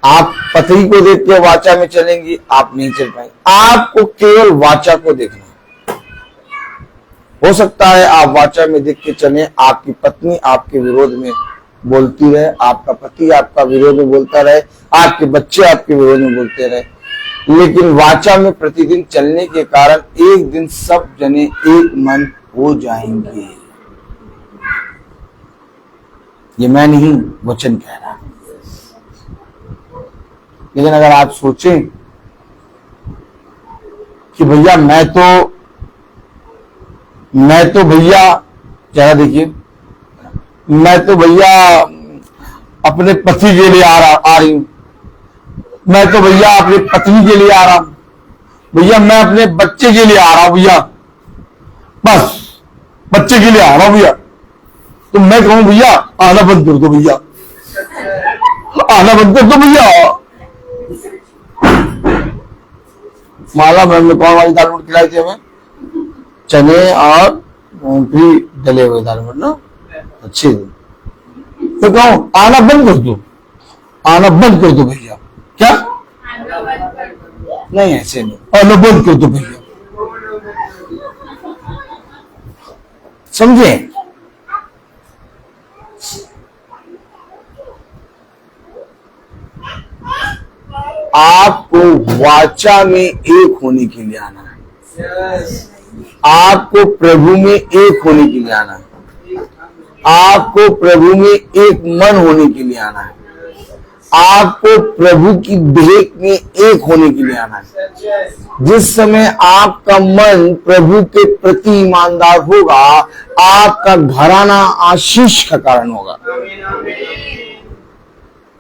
आप पति को देख के वाचा में चलेंगे, आप नहीं चल पाएंगे। आपको केवल वाचा को देखना है। हो सकता है आप वाचा में देख के चलें, आपकी पत्नी आपके विरोध में बोलती रहे, आपका पति आपका विरोध में बोलता रहे, आपके बच्चे आपके विरोध में बोलते रहे, लेकिन वाचा में प्रतिदिन चलने के कारण एक दिन सब जने एक मन हो जाएंगे। ये मैं नहीं, वचन कह रहा। लेकिन अगर आप सोचें कि भैया मैं तो भैया जरा देखिए, मैं तो भैया अपने पति के लिए आ रही हूं, मैं तो भैया अपनी पत्नी के लिए आ रहा हूं, भैया मैं अपने बच्चे के लिए आ रहा हूं, भैया बस बच्चे के लिए आ रहा हूं भैया, तो मैं कहूं भैया आना बंद कर दो, भैया आना बंद कर दो भैया। माला मैम ने कौन वाली दाल मोट खिलाई थी हमें? चने और मूंगफली डले हुए दाल मोट ना, अच्छी। तो कहूं आना बंद कर दो, आना बंद कर दो भैया। क्या? नहीं ऐसे नहीं, आना बंद कर दो भैया, समझे? आपको वाचा में एक होने के लिए आना है। आपको प्रभु में एक होने के लिए आना है। आपको प्रभु में एक मन होने के लिए आना है। आपको प्रभु की भेंट में एक होने के लिए आना है। जिस समय आपका मन प्रभु के प्रति ईमानदार होगा, आपका घराना आशीष का कारण होगा।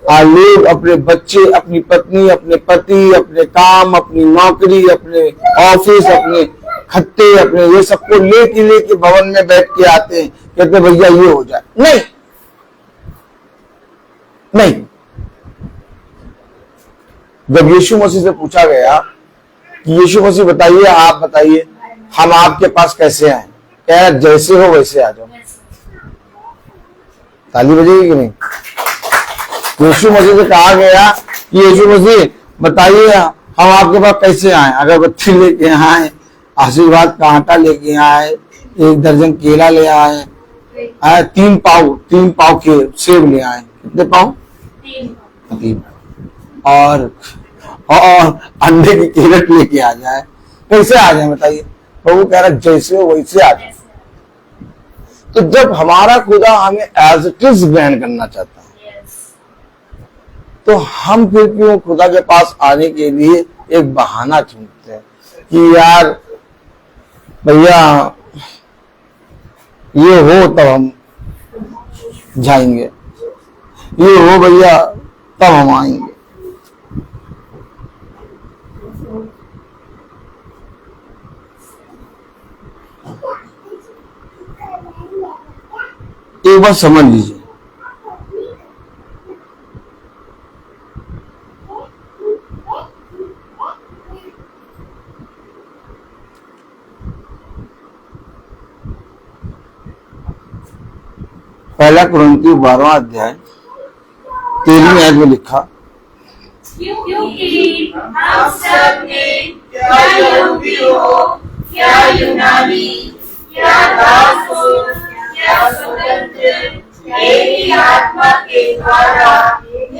लोग अपने बच्चे, अपनी पत्नी, अपने पति, अपने काम, अपनी नौकरी, अपने ऑफिस, अपने खत्ते, अपने ये सबको लेके भवन में बैठ के आते हैं, कहते भैया ये हो जाए। नहीं नहीं, जब यीशु मसीह से पूछा गया कि यीशु मसीह बताइए, आप बताइए हम आपके पास कैसे आए, कह रहा जैसे हो वैसे आ जाओ। ताली बजेगी कि नहीं? यीशु मसीह से कहा गया कि यीशु मसीह बताइए हम आपके पास कैसे आए? अगरबत्ती लेके आए, आशीर्वाद का आटा लेके आए, 1 दर्जन केला ले आए, 3 पाव के सेब ले आए। कितने पाव? 3। और अंडे की कैरेट लेके आ जाए, कैसे आ जाए बताइए? प्रभु कह रहा जैसे हो वैसे आ जाए। तो जब हमारा खुदा हमें एज इट इज ग्रहण करना चाहता है, तो हम फिर क्यों खुदा के पास आने के लिए एक बहाना ढूंढते हैं कि यार भैया ये हो तब हम जाएंगे, ये हो भैया तब हम आएंगे। एक बार समझ लीजिए, पहला कुरिन्थियों 12वां अध्याय 13वीं आयत में लिखा, क्योंकि हम सब में क्या यहूदी हो क्या यूनानी क्या दास हो क्या स्वतंत्र, एक ही आत्मा के द्वारा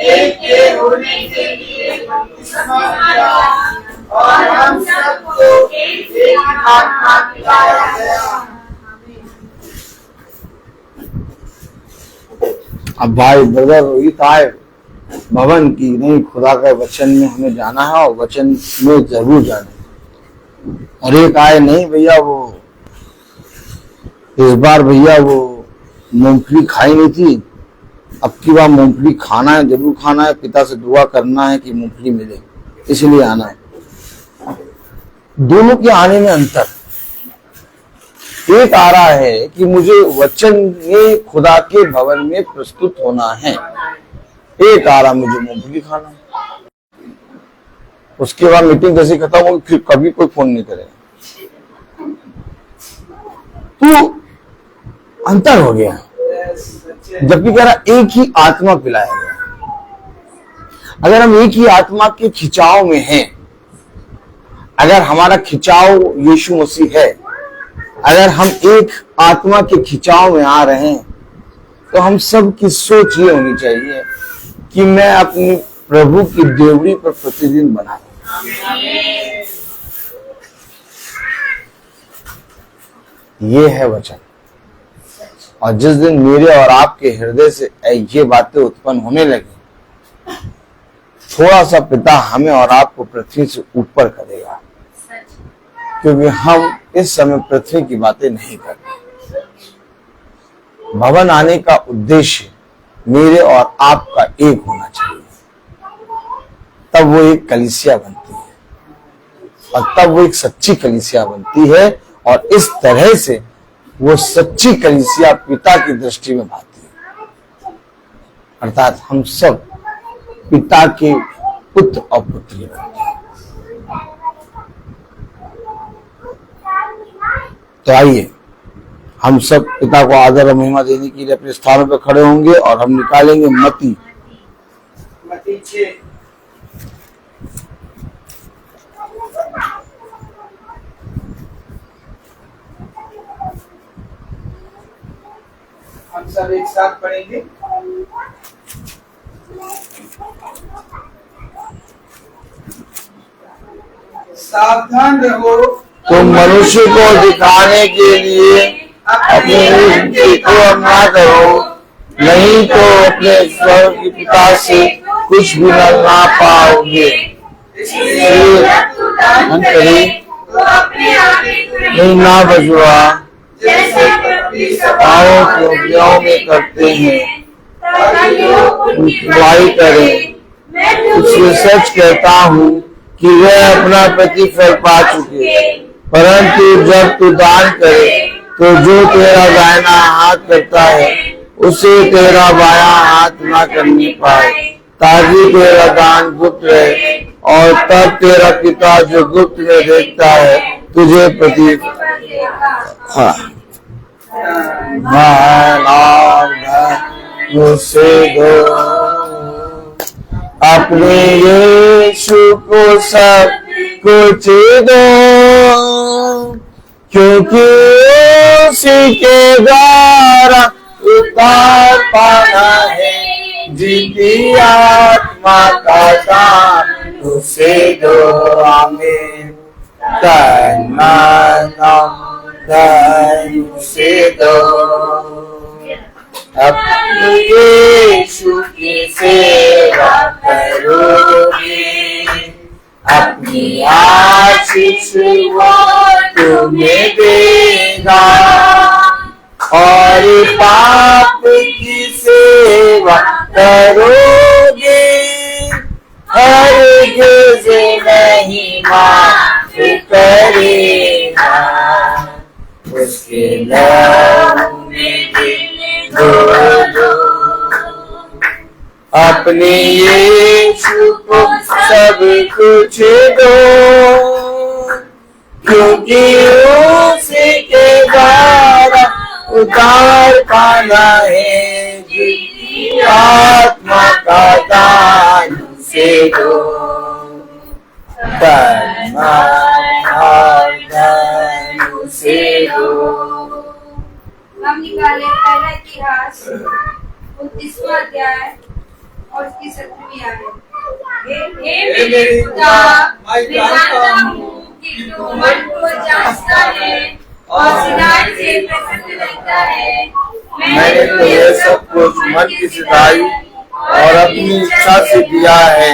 एक के होने के लिए बपतिस्मा लिया और हम सबको एक ही आत्मा पिलाया गया। अब भाई ब्रदर रोहित आए भवन की नहीं, खुदा का वचन में हमें जाना है और वचन में जरूर जाना। और एक आए नहीं भैया वो इस बार भैया वो मूंगफली खाई नहीं थी, अब की बार मूंगफली खाना है, जरूर खाना है, पिता से दुआ करना है कि मूंगफली मिले, इसलिए आना है। दोनों के आने में अंतर, एक आ रहा है कि मुझे वचन में खुदा के भवन में प्रस्तुत होना है, एक आ रहा मुझे मूंगफली खाना है। उसके बाद मीटिंग जैसे खत्म होगी फिर कभी कोई फोन नहीं करेगा। तो अंतर हो गया, जबकि कह रहा एक ही आत्मा पिलाया गया। अगर हम एक ही आत्मा के खिंचाव में हैं, अगर हमारा खिंचाव यीशु मसीह है, अगर हम एक आत्मा के खिंचाव में आ रहे हैं, तो हम सब की सोच ये होनी चाहिए कि मैं अपनी प्रभु की देवड़ी पर प्रतिदिन बना रहा। ये है वचन। और जिस दिन मेरे और आपके हृदय से ये बातें उत्पन्न होने लगी, थोड़ा सा पिता हमें और आपको पृथ्वी से ऊपर करेगा, क्योंकि हम इस समय पृथ्वी की बातें नहीं करते। भवन आने का उद्देश्य मेरे और आपका एक होना चाहिए, तब वो एक कलीसिया बनती है और तब वो एक सच्ची कलीसिया बनती है। और इस तरह से वो सच्ची कलीसिया पिता की दृष्टि में भाती है, अर्थात हम सब पिता के पुत्र और पुत्री बनते हैं। तो आइए हम सब पिता को आदर और महिमा देने के लिए अपने स्थानों पर खड़े होंगे और हम निकालेंगे मत्ती 6। हम सब एक साथ पढ़ेंगे। सावधान रहो, तुम मनुष्य को दिखाने के लिए अपने रीति को ना करो, नहीं तो अपने स्वर्ग के पिता से कुछ भी ना पाओगे। इसलिए नहीं ना बजुआ सभाओं के अभियानों में करते हैं, दुआई करें। इसलिए सच कहता हूँ कि वह अपना प्रतिफल पा चुके। परंतु जब तू दान करे तो जो तेरा दाहिना हाथ करता है उसे तेरा बायां हाथ ना करने पाए, ताकि तेरा दान गुप्त रहे, और तब तेरा पिता जो गुप्त में देखता है तुझे प्रतिफल। हाँ, मान और धन मुझसे दो। अपने यीशु को सब कुछ दो, क्योंकि उसी के द्वारा उद्धार पाना है। जीती आत्मा का दान उसे दो। आमीन। तन मन धन उसे दो। अपने यीशु की सेवा करोगे, अपनी आशीष वो तुम्हें देगा। और पाप की सेवा करोगे, हरगिज़ नहीं माफ करेगा। उसके लहू में दिल डोलो, अपने यीशु को सब कुछ दो, क्योंकि उसी के द्वारा उद्धार पाना है। जीती आत्मा का दान उसे दो। तन मन और धन उसे दो। हम निकाले पहला इतिहास 29वां अध्याय और उसकी 7वीं आयत। हे मेरे खुदा, मैं जानता हूँ कि तू मन को जांचता है और सिधाई से प्रसन्न रहता है। मैंने तो यह सब कुछ मन की सिधाई और अपनी इच्छा से दिया है,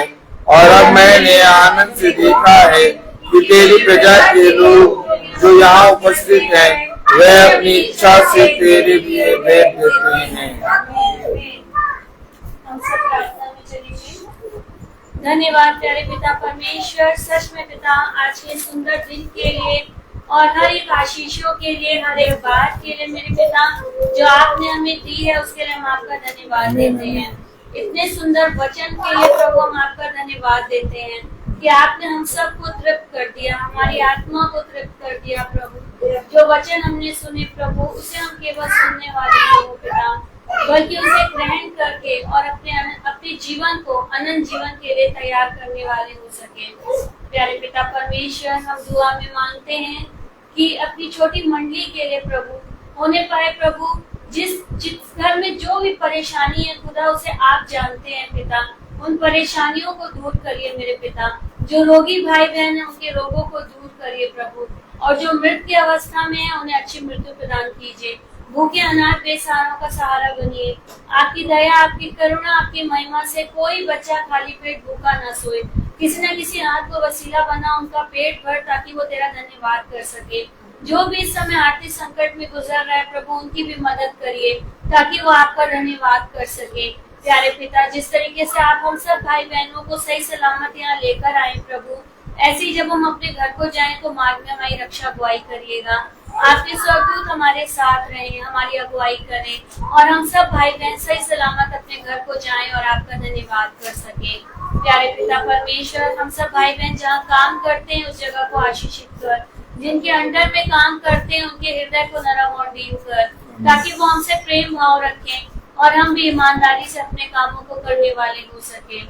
और अब मैंने आनंद से देखा है कि तेरी प्रजा के लोग जो यहाँ उपस्थित हैं, वे अपनी इच्छा से तेरे लिए भेंट देते हैं। हम सब प्रार्थना में चलेंगे। धन्यवाद प्यारे पिता परमेश्वर, सच में पिता आज के सुंदर दिन के लिए और हर एक आशीषों के लिए, हर एक बात के लिए मेरे पिता जो आपने हमें दी है उसके लिए हम आपका धन्यवाद देते हैं। इतने सुंदर वचन के लिए प्रभु हम आपका धन्यवाद देते हैं कि आपने हम सबको तृप्त कर दिया, हमारी आत्मा को तृप्त कर दिया प्रभु। जो वचन हमने सुने प्रभु, उसे हम केवल सुनने वाले नहीं हो पिता, बल्कि उसे ग्रहण करके और अपने जीवन को अनंत जीवन के लिए तैयार करने वाले हो सके। प्यारे पिता परमेश्वर, हम दुआ में मांगते हैं कि अपनी छोटी मंडली के लिए प्रभु होने पाए प्रभु, जिस घर में जो भी परेशानी है खुदा उसे आप जानते हैं पिता, उन परेशानियों को दूर करिए मेरे पिता। जो रोगी भाई बहन है उनके रोगों को दूर करिए प्रभु, और जो मृत्यु की अवस्था में है उन्हें अच्छी मृत्यु प्रदान कीजिए। भूखे अनाथ बेसहारों का सहारा बनिए। आपकी दया, आपकी करुणा, आपकी महिमा से कोई बच्चा खाली पेट भूखा न सोए। किसी न किसी हाथ को वसीला बना उनका पेट भर, ताकि वो तेरा धन्यवाद कर सके। जो भी इस समय आर्थिक संकट में गुजर रहा है प्रभु, उनकी भी मदद करिए ताकि वो आपका धन्यवाद कर सके। प्यारे पिता, जिस तरीके से आप हम सब भाई बहनों को सही सलामत यहाँ लेकर आए प्रभु, ऐसे ही जब हम अपने घर को जाएं तो मार्ग में हमारी रक्षा अगुवाई करिएगा। आपके स्वर्गदूत हमारे साथ रहें, हमारी अगुवाई करें, और हम सब भाई बहन सही सलामत अपने घर को जाएं और आपका धन्यवाद कर सके। प्यारे पिता परमेश्वर, हम सब भाई बहन जहाँ काम करते हैं उस जगह को आशीषित कर, जिनके अंडर में काम करते हैं उनके हृदय को नरम और दीन कर, ताकि वो हमसे प्रेम भाव रखें और हम भी ईमानदारी से अपने कामों को करने वाले हो सके।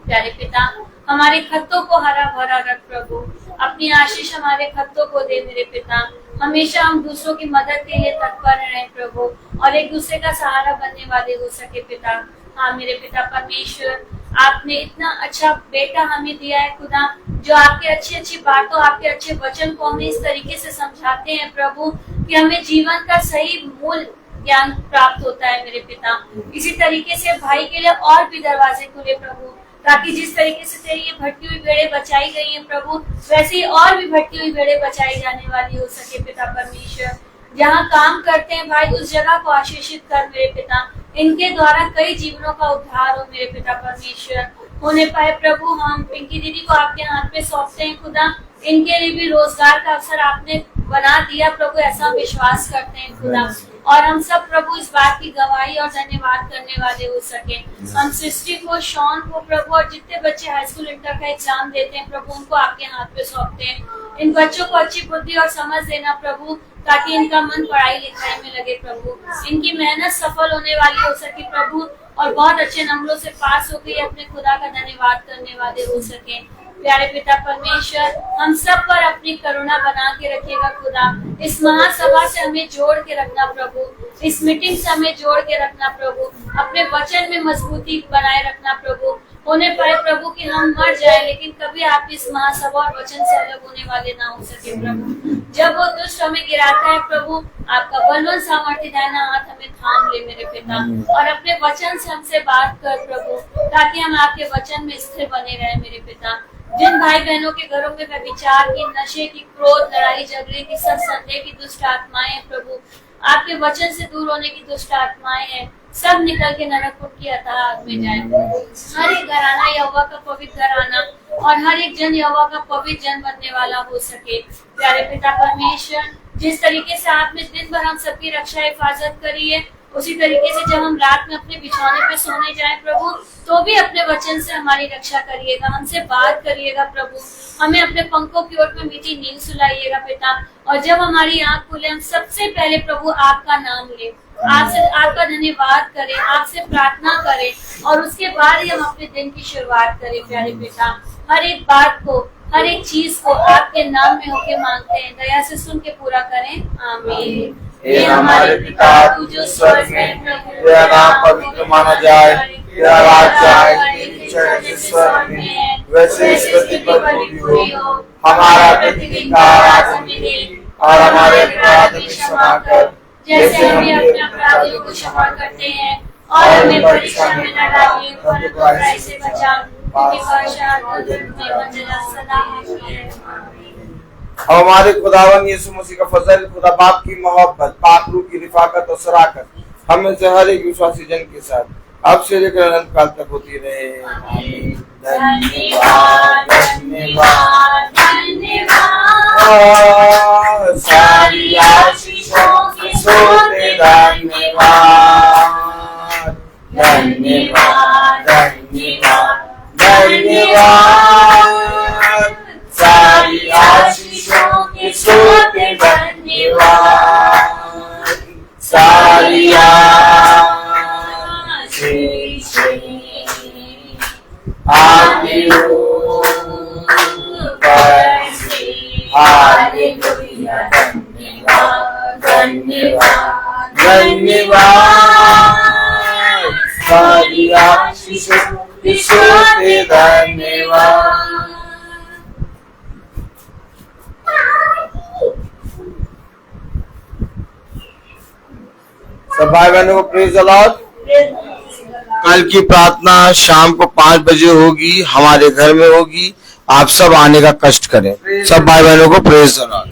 प्यारे पिता, हमारे खत्तों को हरा भरा रख प्रभु, अपनी आशीष हमारे खत्तों को दे मेरे पिता। हमेशा हम दूसरों की मदद के लिए तत्पर रहें प्रभु, और एक दूसरे का सहारा बनने वाले हो सके पिता। हाँ मेरे पिता परमेश्वर, आपने इतना अच्छा बेटा हमें दिया है खुदा, जो आपके अच्छी अच्छी बातों, आपके अच्छे वचन को हमें इस तरीके से समझाते हैं प्रभु कि हमें जीवन का सही मूल ज्ञान प्राप्त होता है मेरे पिता। इसी तरीके से भाई के लिए और भी दरवाजे खुले प्रभु, ताकि जिस तरीके से तेरी ये भटकी हुई भेड़ें बचाई गई हैं प्रभु, वैसे ही और भी भटकी हुई भेड़ें बचाई जाने वाली हो सके पिता परमेश्वर। जहाँ काम करते हैं भाई, उस जगह को आशीषित कर मेरे पिता, इनके द्वारा कई जीवनों का उद्धार हो मेरे पिता परमेश्वर। होने पाए प्रभु, हम पिंकी दीदी को आपके हाथ पे सौंपते हैं खुदा, इनके लिए भी रोजगार का अवसर आपने बना दिया प्रभु, ऐसा विश्वास करते हैं खुदा, और हम सब प्रभु इस बात की गवाही और धन्यवाद करने वाले हो सके। हम सृष्टि को, शॉन को प्रभु, और जितने बच्चे हाई स्कूल इंटर का एग्जाम देते हैं प्रभु, उनको आपके हाथ पे सौंपते हैं। इन बच्चों को अच्छी बुद्धि और समझ देना प्रभु, ताकि इनका मन पढ़ाई लिखाई में लगे प्रभु, इनकी मेहनत सफल होने वाली हो सके प्रभु, और बहुत अच्छे नंबरों से पास होकर ये अपने खुदा का धन्यवाद करने वाले हो सके। प्यारे पिता परमेश्वर, हम सब पर अपनी करुणा बना के रखिएगा खुदा। इस महासभा से हमें जोड़ के रखना प्रभु, इस मीटिंग से हमें जोड़ के रखना प्रभु, अपने वचन में मजबूती बनाए रखना प्रभु। होने पाए प्रभु कि हम मर जाए, लेकिन कभी आप इस महासभा और वचन से अलग होने वाले ना हो सके प्रभु। जब वो दुष्ट हमें गिराता है प्रभु, आपका बलवंत सामर्थ्य दाहिना हाथ हमें थाम ले मेरे पिता, और अपने वचन से हमसे बात कर प्रभु, ताकि हम आपके वचन में स्थिर बने रहे मेरे पिता। जिन भाई बहनों के घरों में व्यभिचार की, नशे की, क्रोध, लड़ाई झगड़े की, संदेह की दुष्ट आत्माएं हैं प्रभु, आपके वचन से दूर होने की दुष्ट आत्माएं हैं, सब निकल के नरक की अथाह आग में जाए। हर एक घराना यहोवा का पवित्र घराना और हर एक जन यहोवा का पवित्र जन बनने वाला हो सके। प्यारे पिता परमेश्वर, जिस तरीके से आपने दिन भर हम सबकी रक्षा हिफाजत करी है, उसी तरीके से जब हम रात में अपने बिछौने पे सोने जाए प्रभु, तो भी अपने वचन से हमारी रक्षा करिएगा, हमसे बात करिएगा प्रभु, हमें अपने पंखों की ओर में मीठी नींद सुलाइएगा पिता। और जब हमारी आंख खुले, हम सबसे पहले प्रभु आपका नाम ले, आपसे आपका धन्यवाद करें, आपसे प्रार्थना करें, और उसके बाद ही हम अपने दिन की शुरुआत करें। प्यारे पिता, हर एक बात को, हर एक चीज को आपके नाम में होके मांगते हैं, दया से सुन के पूरा करें, आमीन। हे हमारे पिता तू जो स्वर्ग में है, तेरा नाम पवित्र माना जाए, तेरा राज्य आए, तेरी इच्छा जैसे स्वर्ग में वैसे इस पृथ्वी पर भी हो। हमारा प्रतिदिन का आहार हमें दे, और हमारे अपराध हमें क्षमा कर, जैसे हम भी अपने अपराधियों को क्षमा करते हैं, और हमें परीक्षा में न डालिए, पर बुराई से बचा, क्योंकि वर्षा सदा आपकी है। अब हमारे खुदावन यीशु मसीह का फजल, खुदा बाप की मोहब्बत, पाक रूह की रिफाकत और शराकत हम में से हर एक विश्वासी जन के साथ अब से लेकर अनंत काल तक होती रहे। धन्यवाद धन्यवाद धन्यवाद, सारी आशीषों के सोते धन्यवाद धन्यवाद धन्यवाद धन्यवाद, सारी आशीषों के सोते धन्यवाद, सारी आपके ऊपर से, हालेलुया, धन्यवाद धन्यवाद धन्यवाद, सारी आशीषों के सोते धन्यवाद। सब भाई बहनों को प्रेज द लॉर्ड। कल की प्रार्थना शाम को 5 बजे होगी, हमारे घर में होगी। आप सब आने का कष्ट करें। सब भाई बहनों को प्रेज द लॉर्ड।